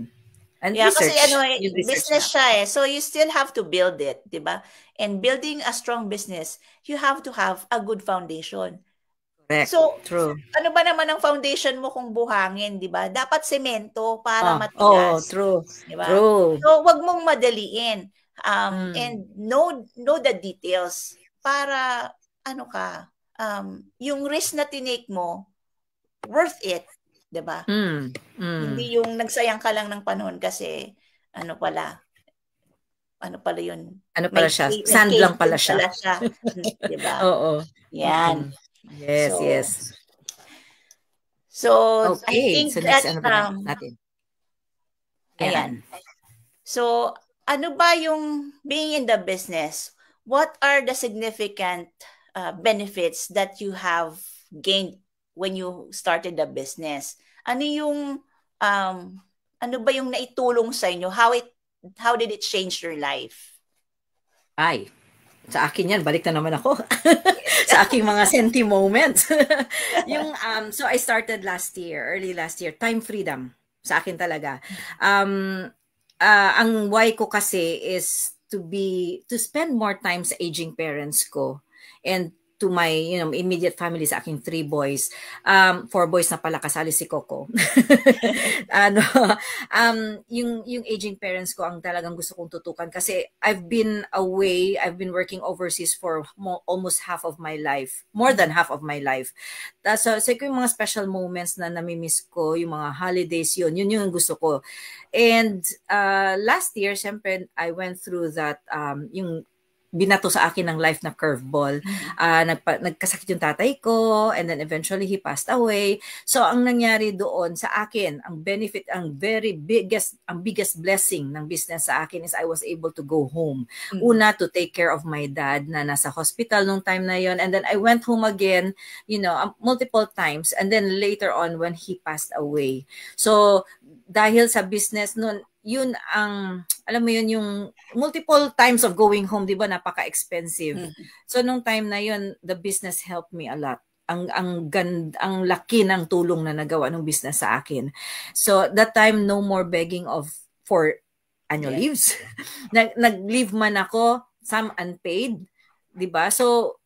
And research, kasi business siya So you still have to build it, 'di ba? And building a strong business, you have to have a good foundation. Correct. So, true. Ano ba naman ang foundation mo kung buhangin, 'di ba? Dapat semento para matigas. True. 'Di ba? True. So, wag mong madaliin. And know the details para yung risk na tinake mo worth it. Diba? Hindi yung nagsayang ka lang ng panahon kasi ano pala yun? Ano pala siya? Sand lang pala siya. Diba? Oo. Yan. Yes. So, okay. I think so next, natin? Ayan. So, ano ba yung being in the business? What are the significant benefits that you have gained when you started the business? Ano yung ano ba yung naitulong sa inyo? How did it change your life? Ay, sa akin yan, balik na naman ako. Sa aking mga senti moments. So I started early last year, time freedom. Sa akin talaga. Ang why ko kasi is to spend more time sa aging parents ko and to my immediate family, sa aking 3 boys. 4 boys na pala, kasali si Coco. Ano, yung aging parents ko ang talagang gusto kong tutukan kasi I've been away, I've been working overseas for almost half of my life, more than half of my life. So yung mga special moments na namimiss ko, yung mga holidays, yun yung gusto ko. And last year, syempre, I went through that, yung binato sa akin ng life na curveball. Nagkasakit yung tatay ko, and then eventually he passed away. So ang nangyari doon sa akin, ang benefit, ang biggest blessing ng business sa akin is I was able to go home. Una, to take care of my dad na nasa hospital nung time na yon, and then I went home again, multiple times, and then later on when he passed away. So dahil sa business noon, yun ang, alam mo yun, yung multiple times of going home, di ba, napaka-expensive. So nung time na yun, the business helped me a lot. Ang laki ng tulong na nagawa ng business sa akin. So that time, no more begging for annual leaves. Nag-leave man ako, some unpaid, di ba? So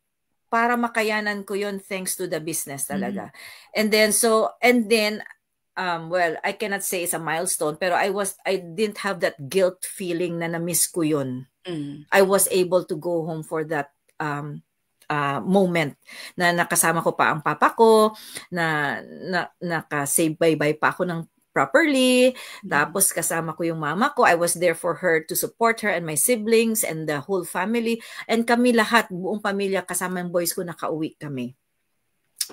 para makayanan ko yun thanks to the business talaga. And then well, I cannot say it's a milestone, pero I didn't have that guilt feeling na na-miss ko yun. I was able to go home for that moment na nakasama ko pa ang papa ko, na naka-say bye-bye pa ako ng properly, tapos kasama ko yung mama ko. I was there for her, to support her and my siblings and the whole family. And kami lahat, buong pamilya, kasama yung boys ko, nakauwi kami.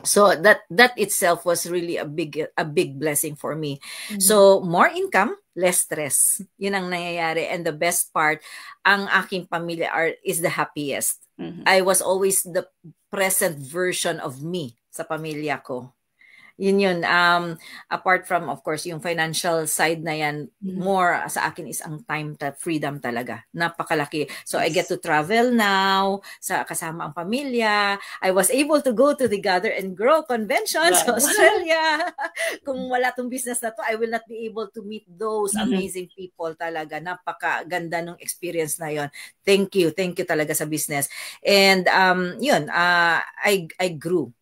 So that itself was really a big blessing for me. So more income, less stress. Yun ang nangyayari. And the best part, ang aking pamilya is the happiest. I was always the present version of me sa pamilya ko. Yun. Apart from, of course, yung financial side na yan, more sa akin is ang time, freedom talaga. Napakalaki. So I get to travel now, kasama ang pamilya. I was able to go to the Gather and Grow convention sa Australia. Kung wala tong business na to, I will not be able to meet those amazing people talaga. Napakaganda ng experience na yon. Thank you talaga sa business. And I grew.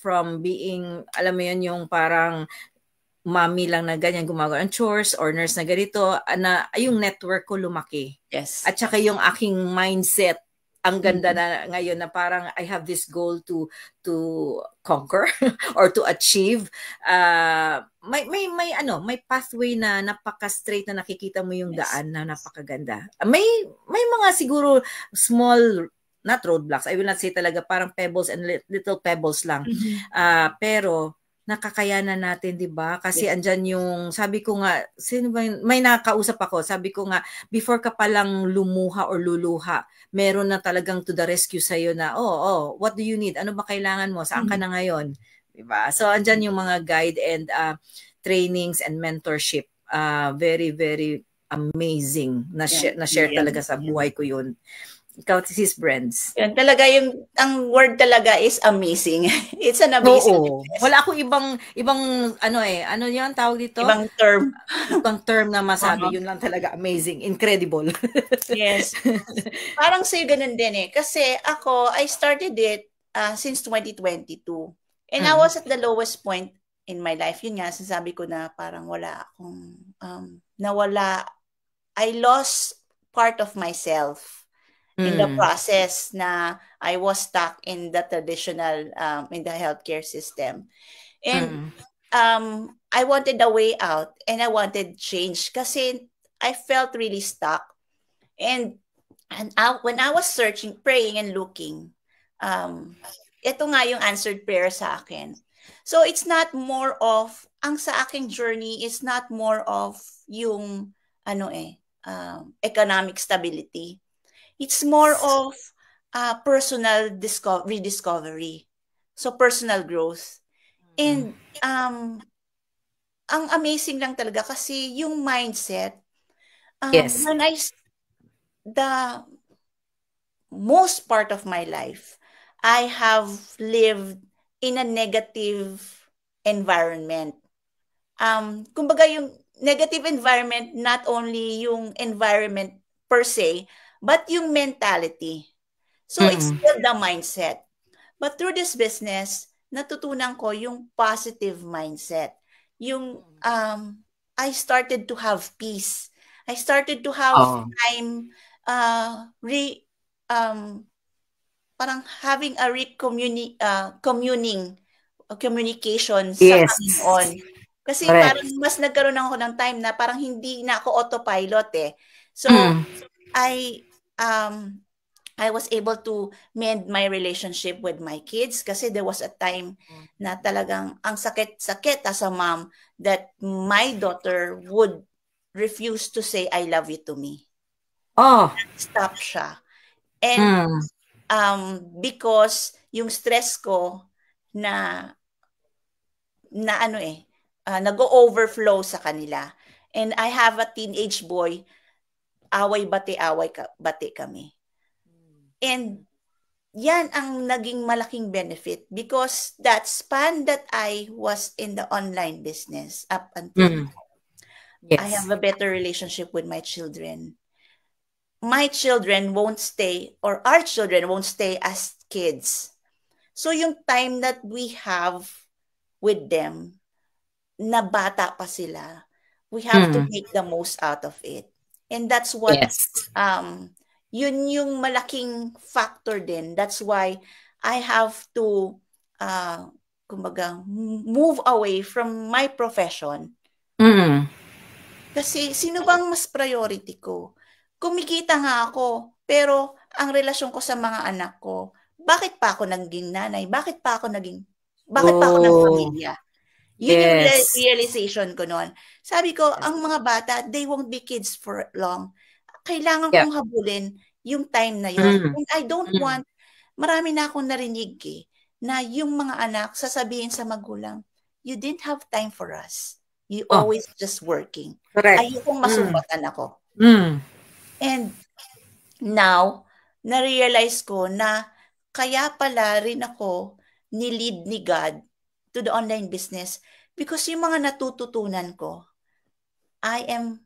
From being, alam mo yun, yung parang mommy lang na ganyan gumagawa ng chores or nurse na ganito, na yung network ko lumaki. Yes. At saka yung aking mindset, ang ganda na ngayon na parang I have this goal to conquer or to achieve. May pathway na napaka-straight na nakikita mo yung daan na napakaganda. May mga siguro small, not roadblocks, I will not say talaga, parang pebbles and little pebbles lang. Pero nakakayanan natin, di ba? Kasi andyan yung, sabi ko nga, sino ba yun? May nakakausap ako, sabi ko nga, before ka palang lumuha or luluha, meron na talagang to the rescue sa'yo na, what do you need? Ano ba kailangan mo? Saan ka na ngayon? Di ba? So andyan yung mga guide and trainings and mentorship. Very, very amazing. Na-share talaga sa buhay ko yun. Ikaw, sis Brands. Yan talaga, ang word talaga is amazing. It's an amazing. Wala akong ibang ano yan tawag dito? Ibang term. Ibang term na masabi. Yun lang talaga, amazing, incredible. Yes. Parang sa'yo ganun din Kasi ako, I started it since 2022. And I was at the lowest point in my life. Yun nga, sasabi ko na parang wala akong, I lost part of myself. In the process na I was stuck in the traditional, in the healthcare system. And I wanted a way out and I wanted change kasi I felt really stuck. And when I was searching, praying and looking, ito nga yung answered prayer sa akin. So it's not more of, ang sa aking journey is not more of yung, economic stability. It's more of personal rediscovery. So personal growth. And ang amazing lang talaga kasi yung mindset, when the most part of my life, I have lived in a negative environment. Kumbaga yung negative environment, not only yung environment per se, but yung mentality. So it's still the mindset. But through this business, natutunan ko yung positive mindset. Yung I started to have peace. I started to have time parang having a communication sa Panginoon. Kasi parang mas nagkaroon ako ng time na parang hindi na ako autopilot eh. So I was able to mend my relationship with my kids kasi there was a time na talagang ang sakit-sakit as a mom that my daughter would refuse to say I love you to me. Stop siya. And because yung stress ko na nag-overflow sa kanila. And I have a teenage boy, away-bati kami. And yan ang naging malaking benefit because that span that I was in the online business up until I have a better relationship with my children. My children won't stay, or our children won't stay as kids. So yung time that we have with them, na bata pa sila, we have to make the most out of it. And that's what, yun yung malaking factor din. That's why I have to, move away from my profession. Kasi sino bang mas priority ko? Kumikita nga ako, pero ang relasyon ko sa mga anak ko, bakit pa ako naging nanay? Bakit pa ako ng pamilya? Yun yung realization ko noon. Sabi ko, ang mga bata, they won't be kids for long. Kailangan kong habulin yung time na yun. And I don't want, marami na akong narinig na yung mga anak sasabihin sa magulang, you didn't have time for us. You always just working. Ayokong masumbatan ako. And now, na-realize ko na kaya pala rin ako ni-lead ni God to the online business because yung mga natututunan ko, I am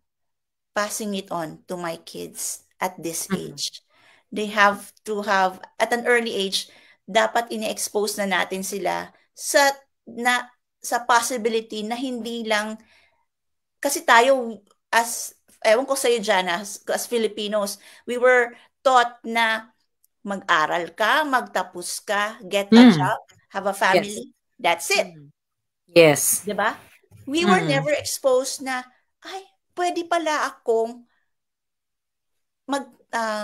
passing it on to my kids at this age. They have to have, at an early age, dapat ini-expose na natin sila sa possibility na hindi lang, kasi tayo ewan ko sa'yo dyan, as Filipinos, we were taught na mag-aral ka, magtapos ka, get a job, have a family, that's it. Yes. Diba? We were never exposed na, pwede pala akong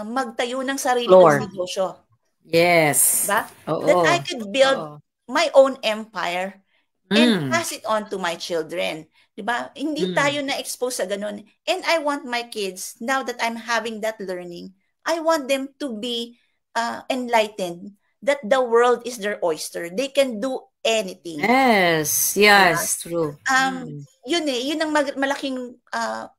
magtayo ng sarili kong negosyo. Yes. Diba? That I could build my own empire and pass it on to my children. Diba? Hindi tayo na-expose sa ganun. And I want my kids, now that I'm having that learning, I want them to be enlightened that the world is their oyster. They can do anything. Yes, true. Yun ang malaking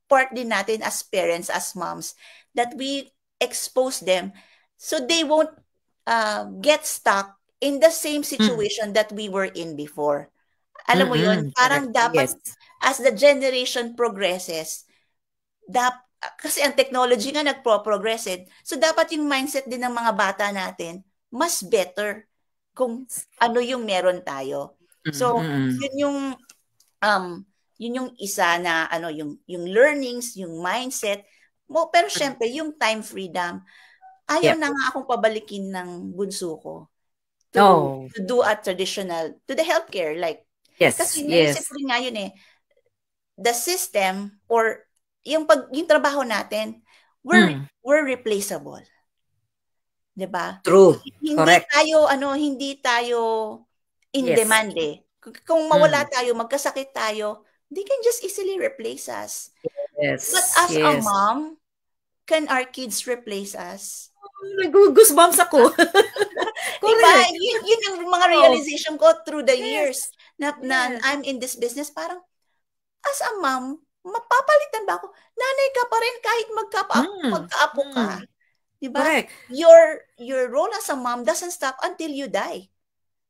part din natin as parents, as moms, that we expose them so they won't get stuck in the same situation that we were in before. Alam mo yun, parang dapat as the generation progresses, kasi ang technology nga nagpo-progress so dapat yung mindset din ng mga bata natin mas better kung ano yung meron tayo. So yun yung isa na yung learnings, yung mindset mo, pero syempre yung time freedom, ayaw na nga akong pabalikin ng bunso ko to do a traditional, to the healthcare, like kasi naisip rin nga yun the system or yung trabaho natin, we're replaceable. 'Di ba? True. Correct. Hindi tayo in demand Kung mawala tayo, magkasakit tayo, they can just easily replace us. Yes. But as a mom, can our kids replace us? Nag-goosebumps ako. Diba? Yun yung mga realization ko through the years na I'm in this business. Parang, as a mom, mapapalitan ba ako? Nanay ka pa rin kahit magkaapo ka. Diba? Correct. Your role as a mom doesn't stop until you die.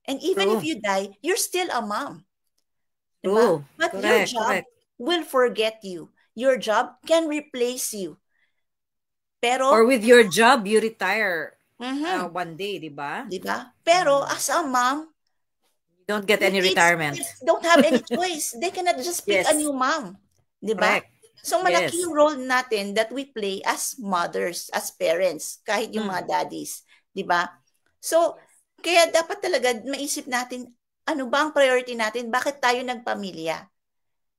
And even if you die, you're still a mom. Diba? But your job will forget you. Your job can replace you. Pero, or with your job, you retire one day, di ba? Di ba? Pero as a mom, you don't get any retirement. Don't have any choice. They cannot just pick a new mom. Di ba? So malaki yung role natin that we play as mothers, as parents, kahit yung mga daddies. Di ba? So, kaya dapat talaga maisip natin, ano ba ang priority natin? Bakit tayo nagpamilya?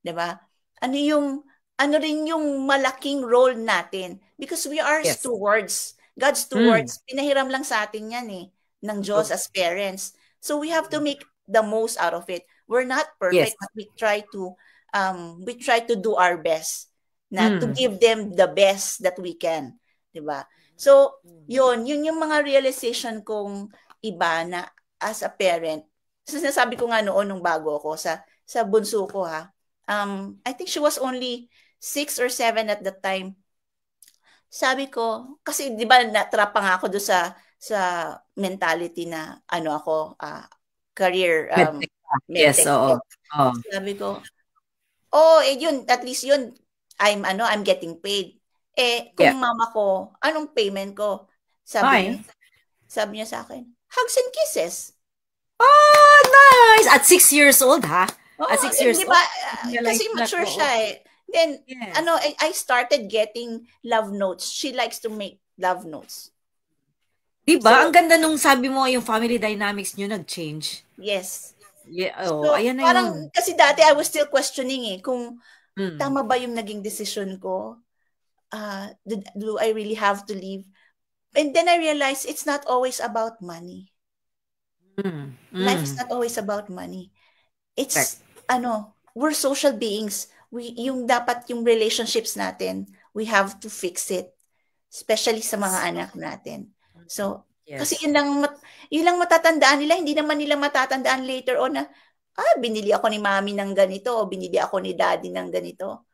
Di ba? Ano rin yung malaking role natin? Because we are stewards. God's stewards. Pinahiram lang sa atin yan ng Diyos as parents. So we have to make the most out of it. We're not perfect, but we try to do our best to give them the best that we can. Diba? So, yun yung mga realization kong iba na as a parent. Sinasabi ko nga noon nung bago ako sa bunso ko I think she was only 6 or 7 at that time. Sabi ko, kasi di ba natrap pa nga ako doon sa mentality na career yes, oo. Sabi ko, yun, at least yun, I'm getting paid. Kung mama ko, anong payment ko? Sabi niya sa akin, hugs and kisses. Oh, nice! At 6 years old, ha? At 6 years old. Kasi mature siya Then, I started getting love notes. She likes to make love notes. Diba? So, ang ganda nung sabi mo, yung family dynamics nyo nag-change. Yes. Yeah, so, ayan na parang, kasi dati I was still questioning kung tama ba yung naging decision ko? Do I really have to leave? And then I realized it's not always about money. Life is not always about money. It's, we're social beings. Yung relationships natin, we have to fix it. Especially sa mga anak natin. So, kasi yun lang matatandaan nila. Hindi naman nila matatandaan later on na, binili ako ni mami ng ganito o binili ako ni daddy ng ganito.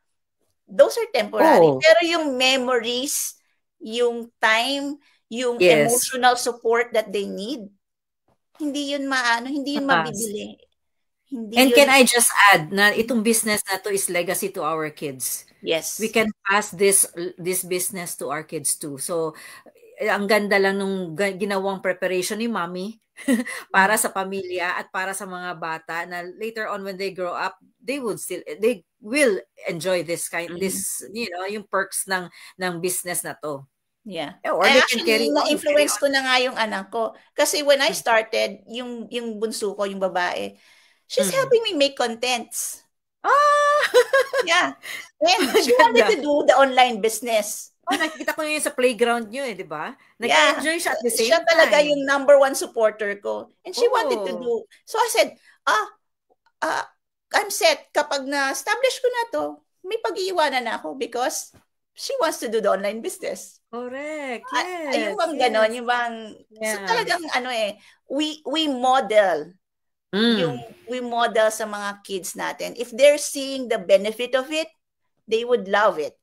Those are temporary. Pero yung memories, yung time, yung emotional support that they need, hindi yun mabibili. And can I just add na itong business na to is legacy to our kids. Yes. We can pass this business to our kids too. So, ang ganda lang nung ginawang preparation ni Mommy para sa pamilya at para sa mga bata na later on when they grow up, they will enjoy this yung perks ng business na to. Yeah. Or actually, na-influence ko na nga yung anak ko. Kasi when I started, yung bunso ko, yung babae, she's helping me make contents. Yeah. And she wanted to do the online business. Nakikita ko yun sa playground nyo di ba? Nag-enjoy siya at the same time. Siya talaga yung number 1 supporter ko. And she wanted to do. So I said, I'm set. Kapag na-establish ko na to, may pag-iiwanan na ako because she wants to do the online business. Correct. Yes. Yung bang ganon, yung bang, so talagang we model. We model sa mga kids natin. If they're seeing the benefit of it, they would love it.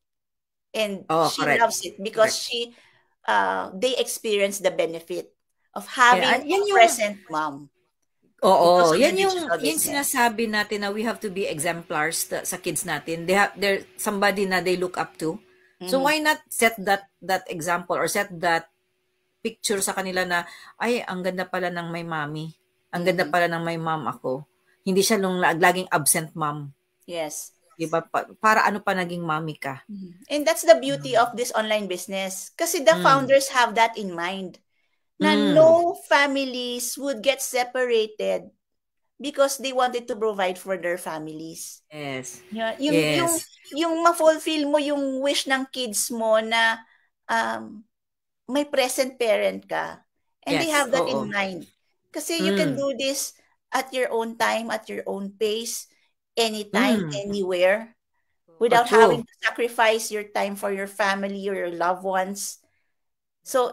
And she loves it because they experience the benefit of having a present mom. Oo, yan yung sinasabi natin na we have to be exemplars sa kids natin. They're somebody na they look up to. So why not set that example or set that picture sa kanila na ay ang ganda pala ng may mommy. Ang ganda pala ng may mom ako. Hindi siya laging absent mom. Yes. Diba? Para ano pa naging mommy ka. And that's the beauty of this online business. Kasi the founders have that in mind. Na no families would get separated because they wanted to provide for their families. Yes. Yung ma-fulfill mo yung wish ng kids mo na may present parent ka. And they have that in mind. Kasi you can do this at your own time, at your own pace, anytime, anywhere, without having to sacrifice your time for your family or your loved ones. So,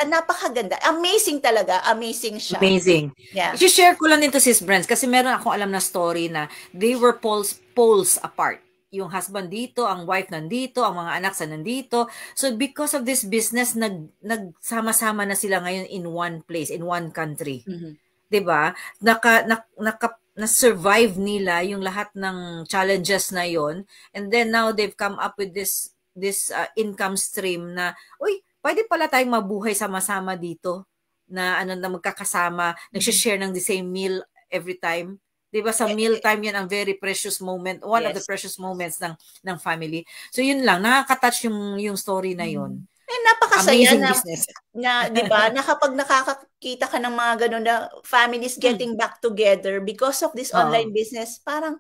napakaganda. Amazing talaga. Amazing siya. Amazing. Yeah. I-share ko lang dito, Sis Brands, kasi meron akong alam na story na they were poles apart. Yung husband dito, ang wife nandito, ang mga anak sa nandito. So, because of this business, nagsama-sama na sila ngayon in one place, in one country. Diba? Na-survive nila yung lahat ng challenges na yon, and then now they've come up with this income stream na, uy, pwede pala tayong mabuhay sama-sama dito na na magkakasama, nag-share ng the same meal every time. 'Di ba sa meal time yan ang very precious moment, one of the precious moments ng family. So yun lang, nakaka-touch yung story na yun. Napakasaya na 'di ba, na kapag nakakakita ka ng mga ganun na families getting back together because of this online business, parang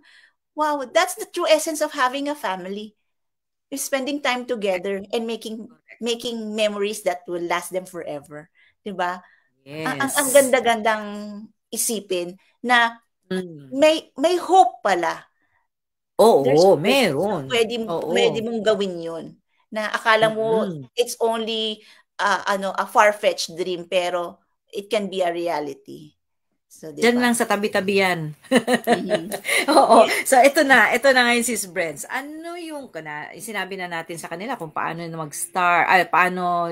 wow, that's the true essence of having a family. Is spending time together and making memories that will last them forever. 'Di ba? Yes. Ang ganda-gandang isipin na may hope pala. Oo, meron. Pwede mong gawin 'yon. Na akala mo it's only a far-fetched dream, pero it can be a reality. So, diba? Diyan lang sa tabi-tabi yan. Oo. So, ito na ngayon sis Brents. Ano yung sinabi na natin sa kanila kung paano na mag-start, paano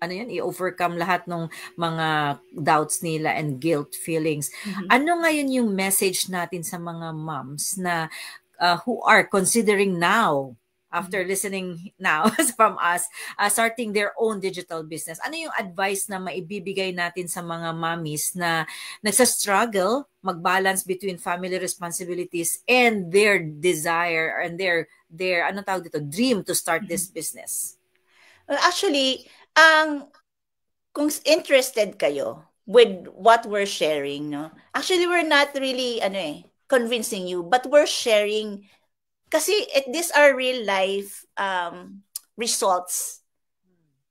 i-overcome lahat ng mga doubts nila and guilt feelings. Ano ngayon yung message natin sa mga moms na who are considering now, after listening now from us, starting their own digital business? Ano yung advice na maibibigay natin sa mga mommies na nagsa-struggle mag-balance between family responsibilities and their desire and their dream to start this business? Well, actually, kung interested kayo with what we're sharing, no? Actually, we're not really convincing you, but we're sharing kasi these are real life results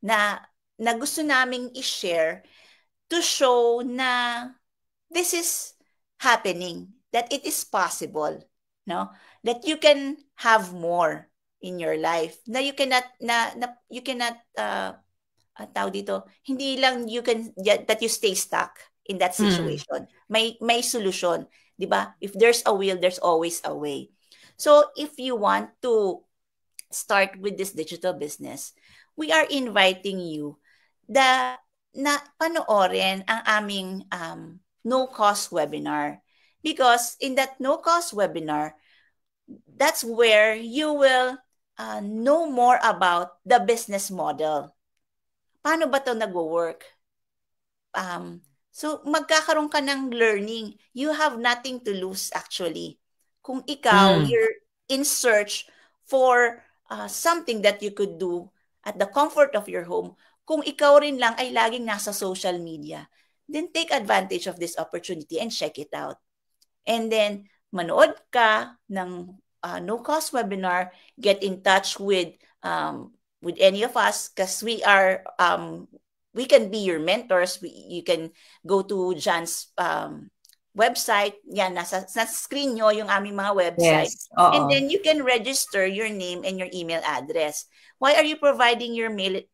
na gusto naming i-share to show na this is happening, that it is possible, no? That you can have more in your life, na you cannot tawag dito, hindi lang that you stay stuck in that situation. May solution, 'di ba? If there's a will, there's always a way. So, if you want to start with this digital business, we are inviting you na panoorin ang aming no-cost webinar. Because in that no-cost webinar, that's where you will know more about the business model. Paano ba ito nag-work? So, magkakaroon ka ng learning. You have nothing to lose actually. Kung ikaw, you're in search for something that you could do at the comfort of your home, kung ikaw rin lang ay laging nasa social media, then take advantage of this opportunity and check it out. And then, manood ka ng no-cost webinar, get in touch with any of us because we can be your mentors. You can go to John's website. Yan, nasa screen nyo yung aming mga website. Yes. And then you can register your name and your email address. Why are you providing your name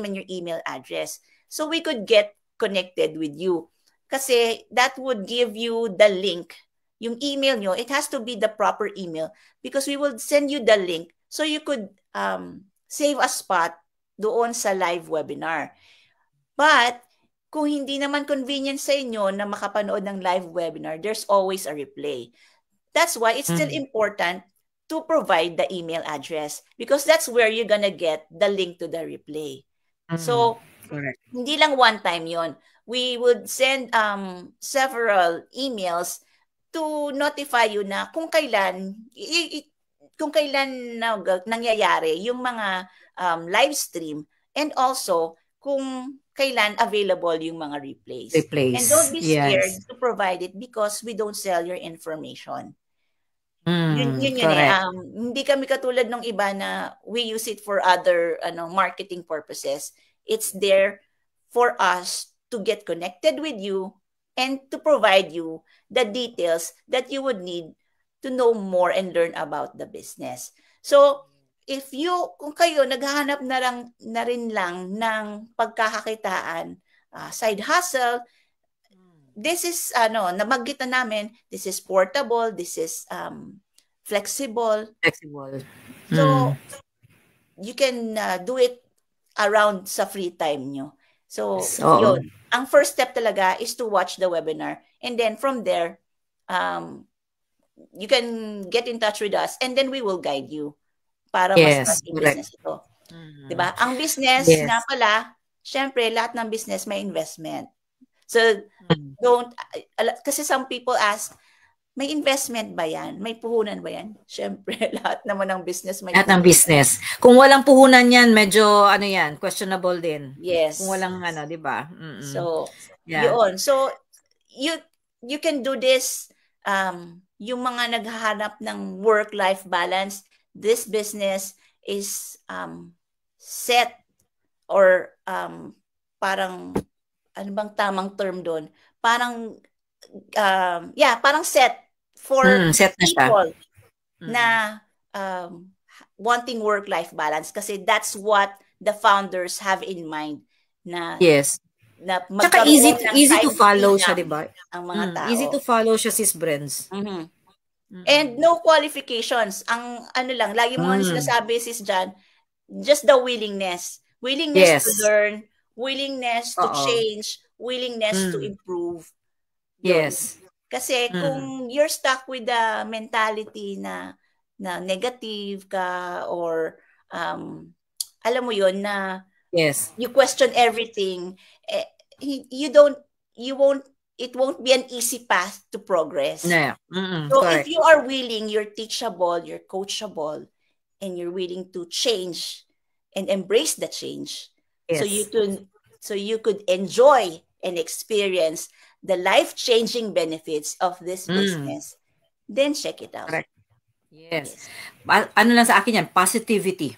and your email address? So we could get connected with you. Kasi that would give you the link. Yung email nyo, it has to be the proper email because we will send you the link so you could save a spot doon sa live webinar. But kung hindi naman convenient sa inyo na makapanood ng live webinar, there's always a replay. That's why it's still important to provide the email address because that's where you're gonna get the link to the replay. So, correct. Hindi lang one time yon. We would send several emails to notify you na kung kailan nangyayari yung mga live stream and also kung kailan available yung mga replays. And don't be scared to provide it because we don't sell your information. Yun hindi kami katulad ng iba na we use it for other marketing purposes. It's there for us to get connected with you and to provide you the details that you would need to know more and learn about the business. So, kung kayo naghahanap na rin lang ng pagkakakitaan, side hustle, this is nabanggit na namin, this is portable, this is flexible. So you can do it around sa free time nyo. So yun, ang first step talaga is to watch the webinar, and then from there you can get in touch with us and then we will guide you para mas yung business ito. 'Di ba? Ang business nga Yes. pala, syempre lahat ng business may investment. So kasi some people ask, may investment ba yan? May puhunan ba yan? Syempre, lahat naman ng business may Lahat ng puhunan. business. Kung walang puhunan yan, medyo ano yan, questionable din. Yes. Kung walang ano, 'di ba? So, Yeah. yun. So, you can do this, yung mga naghahanap ng work-life balance, this business is set or parang, ano bang tamang term doon? Parang, parang set for Set na siya. people na wanting work-life balance kasi that's what the founders have in mind na Yes. na Tsaka easy to follow siya, 'di ba? Ang mga tao. Easy to follow siya, sis Brens. And no qualifications. Ang ano lang, lagi mo nga sinasabi, sis Jan, just the willingness. Willingness to learn, willingness to change, willingness to improve. Yes. Kasi kung you're stuck with the mentality na negative ka or alam mo yon na you question everything, it won't be an easy path to progress. Yeah. So correct. If you are willing, you're teachable, you're coachable, and you're willing to change and embrace the change. Yes. So you could enjoy and experience the life-changing benefits of this business. Then check it out. Correct. Yes. Ano lang sa akin yan, positivity.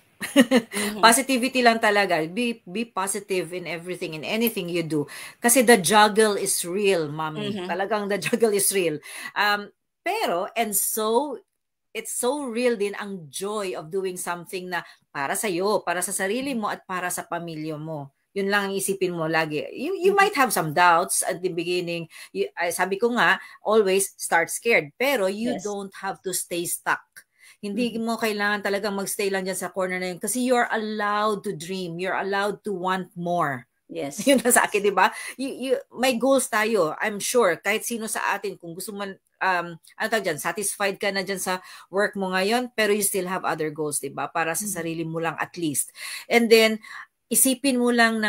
Positivity lang talaga. Be positive in everything, in anything you do. Kasi the juggle is real, mommy. Talagang the juggle is real. Pero, it's so real din ang joy of doing something na para sa'yo, para sa sarili mo, at para sa pamilya mo. Yun lang ang isipin mo lagi. You might have some doubts at the beginning. Sabi ko nga, always start scared. Pero you don't have to stay stuck. Hindi mo kailangan talagang magstay lang dyan sa corner na yun kasi you're allowed to dream. You're allowed to want more. Yes. Yun na sa akin, di ba? May goals tayo. I'm sure, kahit sino sa atin, kung gusto man, satisfied ka na dyan sa work mo ngayon, pero you still have other goals, di ba? Para sa sarili mo lang at least. And then, isipin mo lang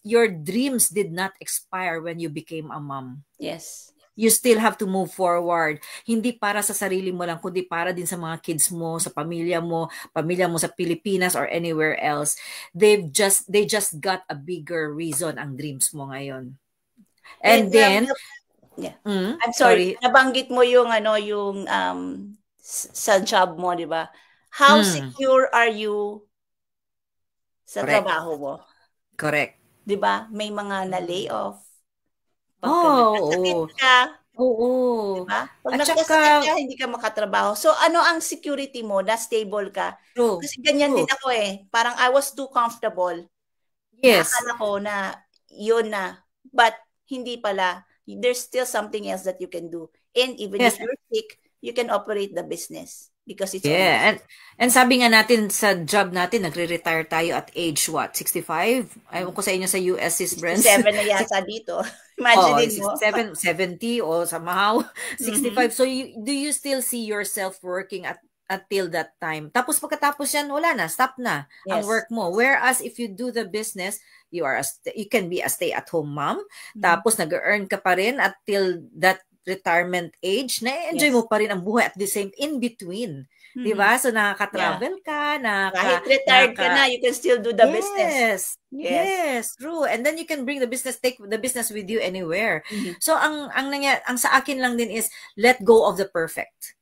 your dreams did not expire when you became a mom. Yes. You still have to move forward. Hindi para sa sarili mo lang, kundi para din sa mga kids mo, sa pamilya mo sa Pilipinas or anywhere else. They just got a bigger reason ang dreams mo ngayon. And then, I'm sorry, nabanggit mo yung sa job mo, di ba? How secure are you sa trabaho mo? Correct. 'Di ba? May mga na-layoff. Oo. Oo. 'Di ba? Pag nagkasakit ka, hindi ka makatrabaho. So ano ang security mo na stable ka? True. Kasi ganyan din ako eh. Parang I was too comfortable. Yes. Nakakala ko na yun na. But hindi pala. There's still something else that you can do. And even if you're sick, you can operate the business. Because it's and sabi nga natin sa job natin, nagre-retire tayo at age what? 65? Ayaw ko sa inyo sa US, sis Brent. 67 na yata dito. Imagine mo. 70 o somehow 65. So do you still see yourself working until that time? Tapos pagkatapos yan, wala na, stop na ang work mo. Whereas if you do the business, you can be a stay-at-home mom. Tapos nag-earn ka pa rin until that retirement age, na-enjoy mo pa rin ang buhay at the same in between. Diba? So, nakaka-travel ka, kahit retired ka na, you can still do the business. Yes, true. And then you can bring take the business with you anywhere. So, ang sa akin lang din is, let go of the perfect.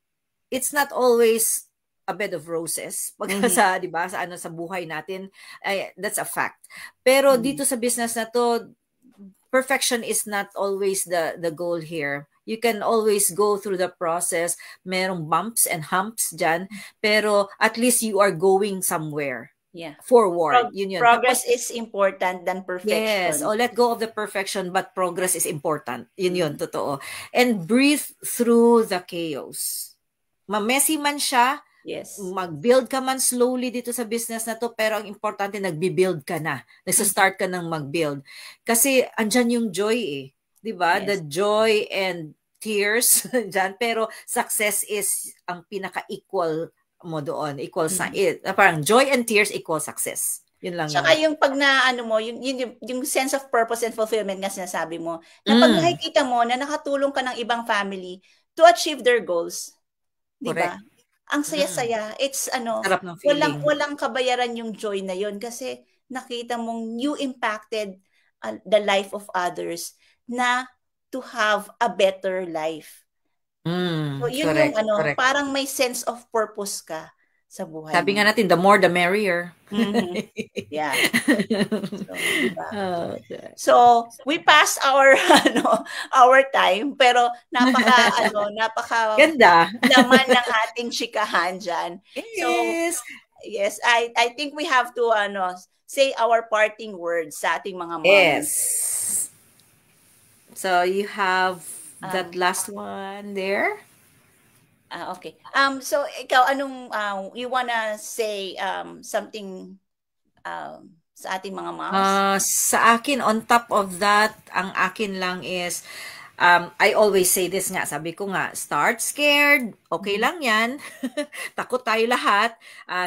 It's not always a bed of roses. Pagka sa, diba, sa buhay natin, that's a fact. Pero dito sa business na to, perfection is not always the goal here. You can always go through the process. Merong bumps and humps dyan. Pero at least you are going somewhere. Forward. Progress is important than perfection. Yes. Let go of the perfection, but progress is important. Yun, totoo. And breathe through the chaos. Ma-messy man siya, mag-build ka man slowly dito sa business na to, pero ang importante, nagbi-build ka na. Nagsa-start ka ng mag-build. Kasi andyan yung joy eh. Diba? The joy and tears dyan. Pero success is ang pinaka-equal mo doon equals parang joy and tears equals success. Yun lang Tsaka yun. yung pag na ano mo, yung sense of purpose and fulfillment nga sinasabi mo, na pag nakikita mo na nakatulong ka ng ibang family to achieve their goals, di ba? Ang saya-saya. It's sarap ng feeling. Walang kabayaran yung joy na yun kasi nakita mong you impacted the life of others na to have a better life. So yun correct, yung correct. parang may sense of purpose ka sa buhay. Sabi nga natin, the more the merrier. Yeah. So, diba? So, we passed our our time, pero napaka ganda naman ng ating chikahan dyan. Yes. So, yes, I think we have to say our parting words sa ating mga moms. Yes. So, you have that last one there? Okay. So ikaw anong you wanna say something sa ating mga moms? Sa akin, on top of that, ang akin lang is I always say this nga, sabi ko nga, start scared, okay lang yan. Takot tayo lahat,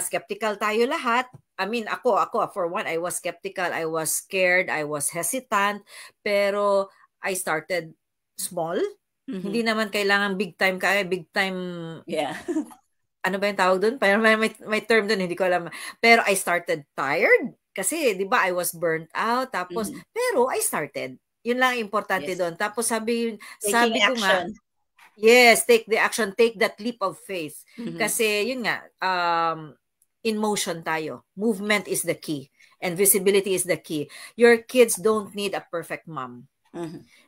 skeptical tayo lahat. I mean, ako, for one, I was skeptical, I was scared, I was hesitant, pero I started small. Hindi naman kailangan big time Yeah. Ano ba yung tawag doon? Parang may term doon, hindi ko alam. Pero I started tired kasi 'di ba I was burnt out tapos pero I started. Yun lang importante doon. Tapos sabi ko nga, yes, take the action, take that leap of faith. Kasi yun nga in motion tayo. Movement is the key and visibility is the key. Your kids don't need a perfect mom.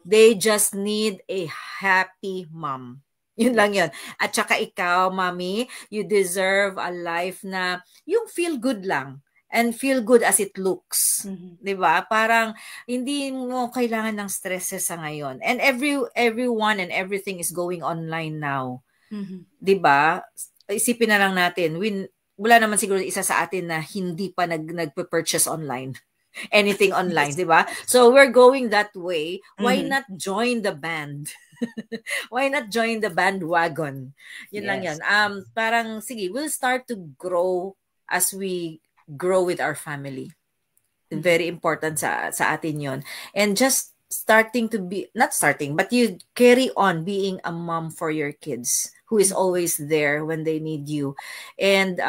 They just need a happy mom. Yun lang yun. At saka ikaw, mommy, you deserve a life na yung feel good lang. And feel good as it looks. Diba? Parang hindi mo kailangan ng stresses sa ngayon. And everyone and everything is going online now. Diba? Isipin na lang natin, wala naman siguro isa sa atin na hindi pa nagpe-purchase online. Anything online, di ba? So we're going that way. Why not join the band? Why not join the bandwagon? Yun lang yun. Parang, sige, we'll start to grow as we grow with our family. Very important sa atin yun. And just starting to be, not starting, but you carry on being a mom for your kids who is always there when they need you. And,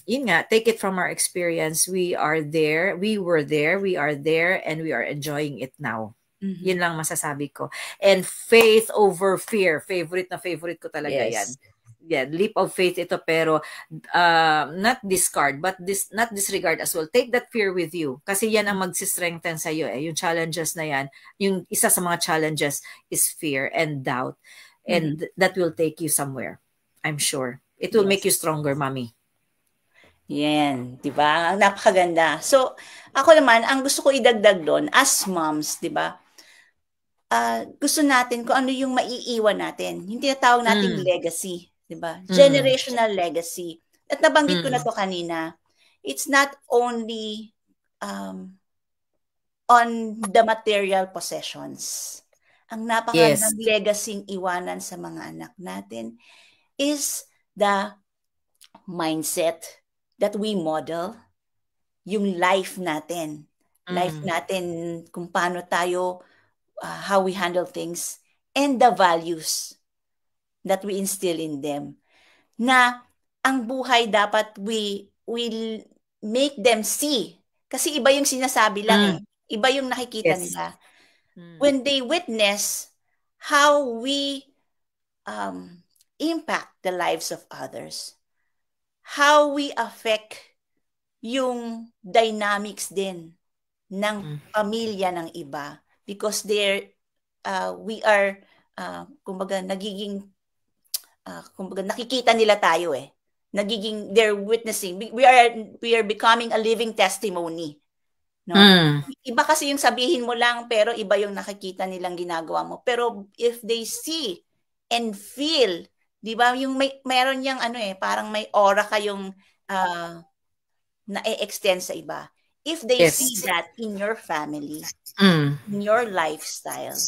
yun nga, take it from our experience. We are there, we were there, we are there, and we are enjoying it now. Yun lang masasabi ko. And faith over fear. Favorite ko talaga yan. Yeah, leap of faith ito, pero not discard, but not disregard as well. Take that fear with you. Kasi yan ang magsistrengthen sa iyo. Yung challenges na yan, yung isa sa mga challenges is fear and doubt. And that will take you somewhere. I'm sure. It will make you stronger, mommy. Yan, 'di ba? Napakaganda. So, ako naman ang gusto ko idagdag doon as moms, 'di ba? Gusto natin kung ano yung maiiwan natin. Yung tinatawag nating legacy, 'di ba? Generational legacy. At nabanggit ko na to kanina. It's not only on the material possessions. Ang napakagandang legacy iwanan sa mga anak natin is the mindset that we model, yung life natin. Life natin, kung paano tayo, how we handle things, and the values that we instill in them. Na ang buhay dapat we will make them see. Kasi iba yung sinasabi lang Iba yung nakikita nila. When they witness how we impact the lives of others, how we affect yung dynamics din ng pamilya ng iba, because we are kumbaga nakikita nila tayo they're witnessing, we are becoming a living testimony, no? Iba kasi yung sabihin mo lang pero iba yung nakikita nilang ginagawa mo. Pero if they see and feel, 'di ba, yung meron yang parang may aura kayong na-extend sa iba. If they see that in your family, in your lifestyle,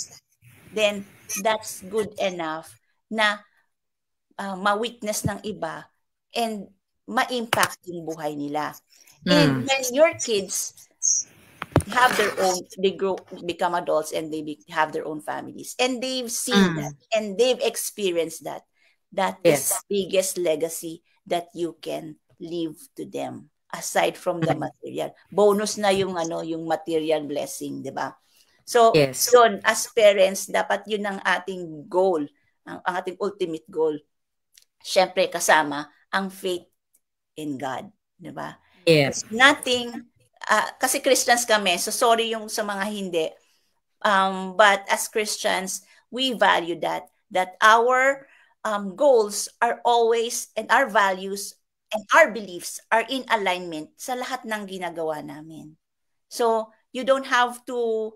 then that's good enough na ma-witness ng iba and ma-impact yung buhay nila. And when your kids have their own, they grow, become adults, and they have their own families, and they've seen that, and they've experienced that, that is the biggest legacy that you can leave to them, aside from the material. Bonus na yung yung material blessing, di ba? So, yun, as parents, dapat yun ang ating goal, ang ating ultimate goal. Siyempre, kasama ang faith in God, di ba? Yes. Nothing, kasi Christians kami, so sorry yung sa mga hindi. But as Christians, we value that our goals are always, and our values and our beliefs are in alignment sa lahat ng ginagawa namin. So, you don't have to,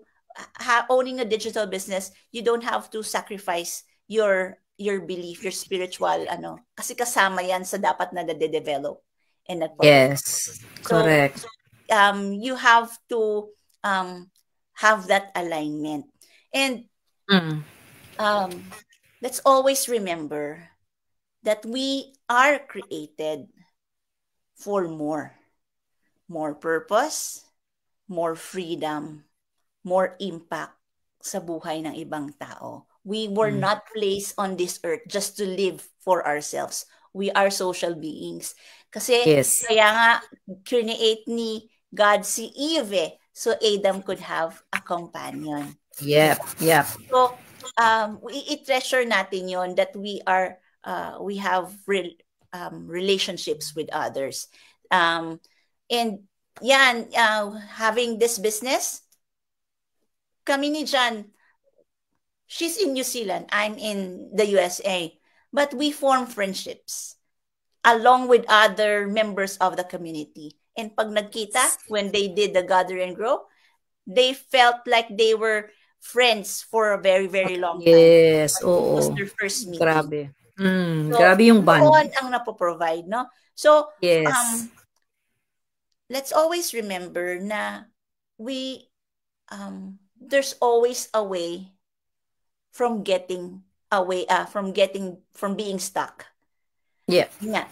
owning a digital business, you don't have to sacrifice your belief, your spiritual, kasi kasama yan sa dapat na de-develop. And yes, correct. So, you have to have that alignment. And let's always remember that we are created for more purpose, more freedom, more impact sa buhay ng ibang tao. We were not placed on this earth just to live for ourselves. We are social beings. Kasi kaya nga create ni God si Eve, so Adam could have a companion. Yep. So i-treasure natin yon, that we are we have relationships with others. And yan, having this business, kami ni Jan, she's in New Zealand, I'm in the USA, but we form friendships along with other members of the community. And pag nagkita, when they did the Gather and Grow, they felt like they were friends for a very, very long time. Yes, oo. It was their first meeting. Grabe. So, grabe yung bond. Doon ang napoprovide, no? So, let's always remember na we, there's always a way from getting away, from being stuck. Yeah.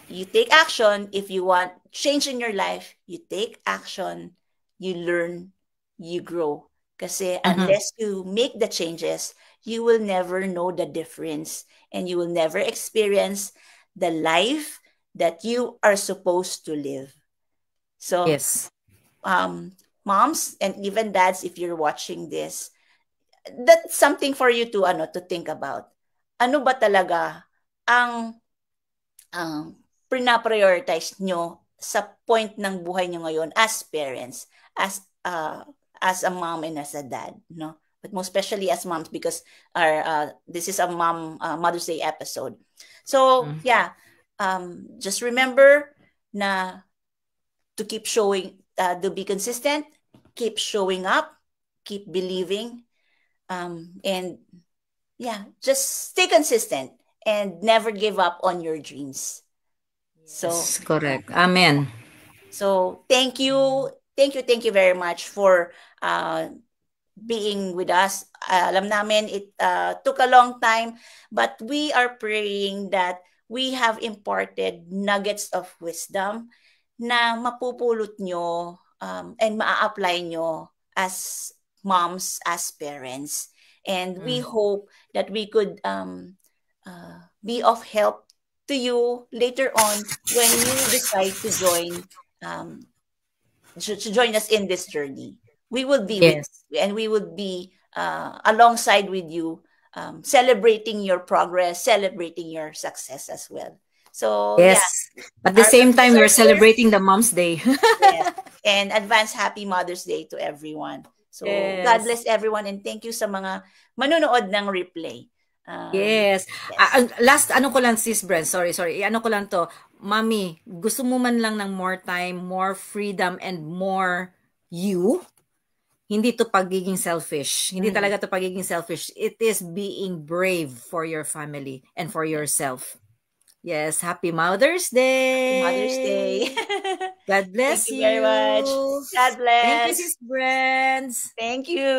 You take action. If you want change in your life, you take action, you learn, you grow. Kasi unless you make the changes, you will never know the difference, and you will never experience the life that you are supposed to live. So, moms and even dads, if you're watching this, that's something for you to think about. Ano ba talaga ang pina-prioritize nyo sa point ng buhay nyo ngayon as parents, as a mom and as a dad, no? But most especially as moms, because this is a Mother's Day episode. So, just remember na to keep showing, to be consistent, keep showing up, keep believing, and just stay consistent and never give up on your dreams. So, yes, correct. Amen. So, thank you very much for being with us. Alam namin it took a long time, but we are praying that we have imparted nuggets of wisdom na mapupulot nyo and maa-apply nyo as moms, as parents. And we hope that we could be of help to you later on when you decide to join us in this journey. We will be with you, and we will be alongside with you, celebrating your progress, celebrating your success as well. So at the same time, we're celebrating the Mom's Day. And advance happy Mother's Day to everyone. So God bless everyone, and thank you sa mga manonood ng replay. Last ko lang, sis Bren, sorry, ko lang to. Mami, gusto mo man lang ng more time, more freedom, and more you? Hindi to pagiging selfish. Hindi talaga to pagiging selfish. It is being brave for your family and for yourself. Yes, happy Mother's Day. Happy Mother's Day. God bless you. Thank you very much. God bless. Thank you, sis Brand. Thank you.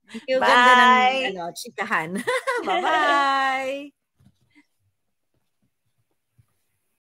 Thank you. Bye. Ganda ng chikahan. Bye-bye.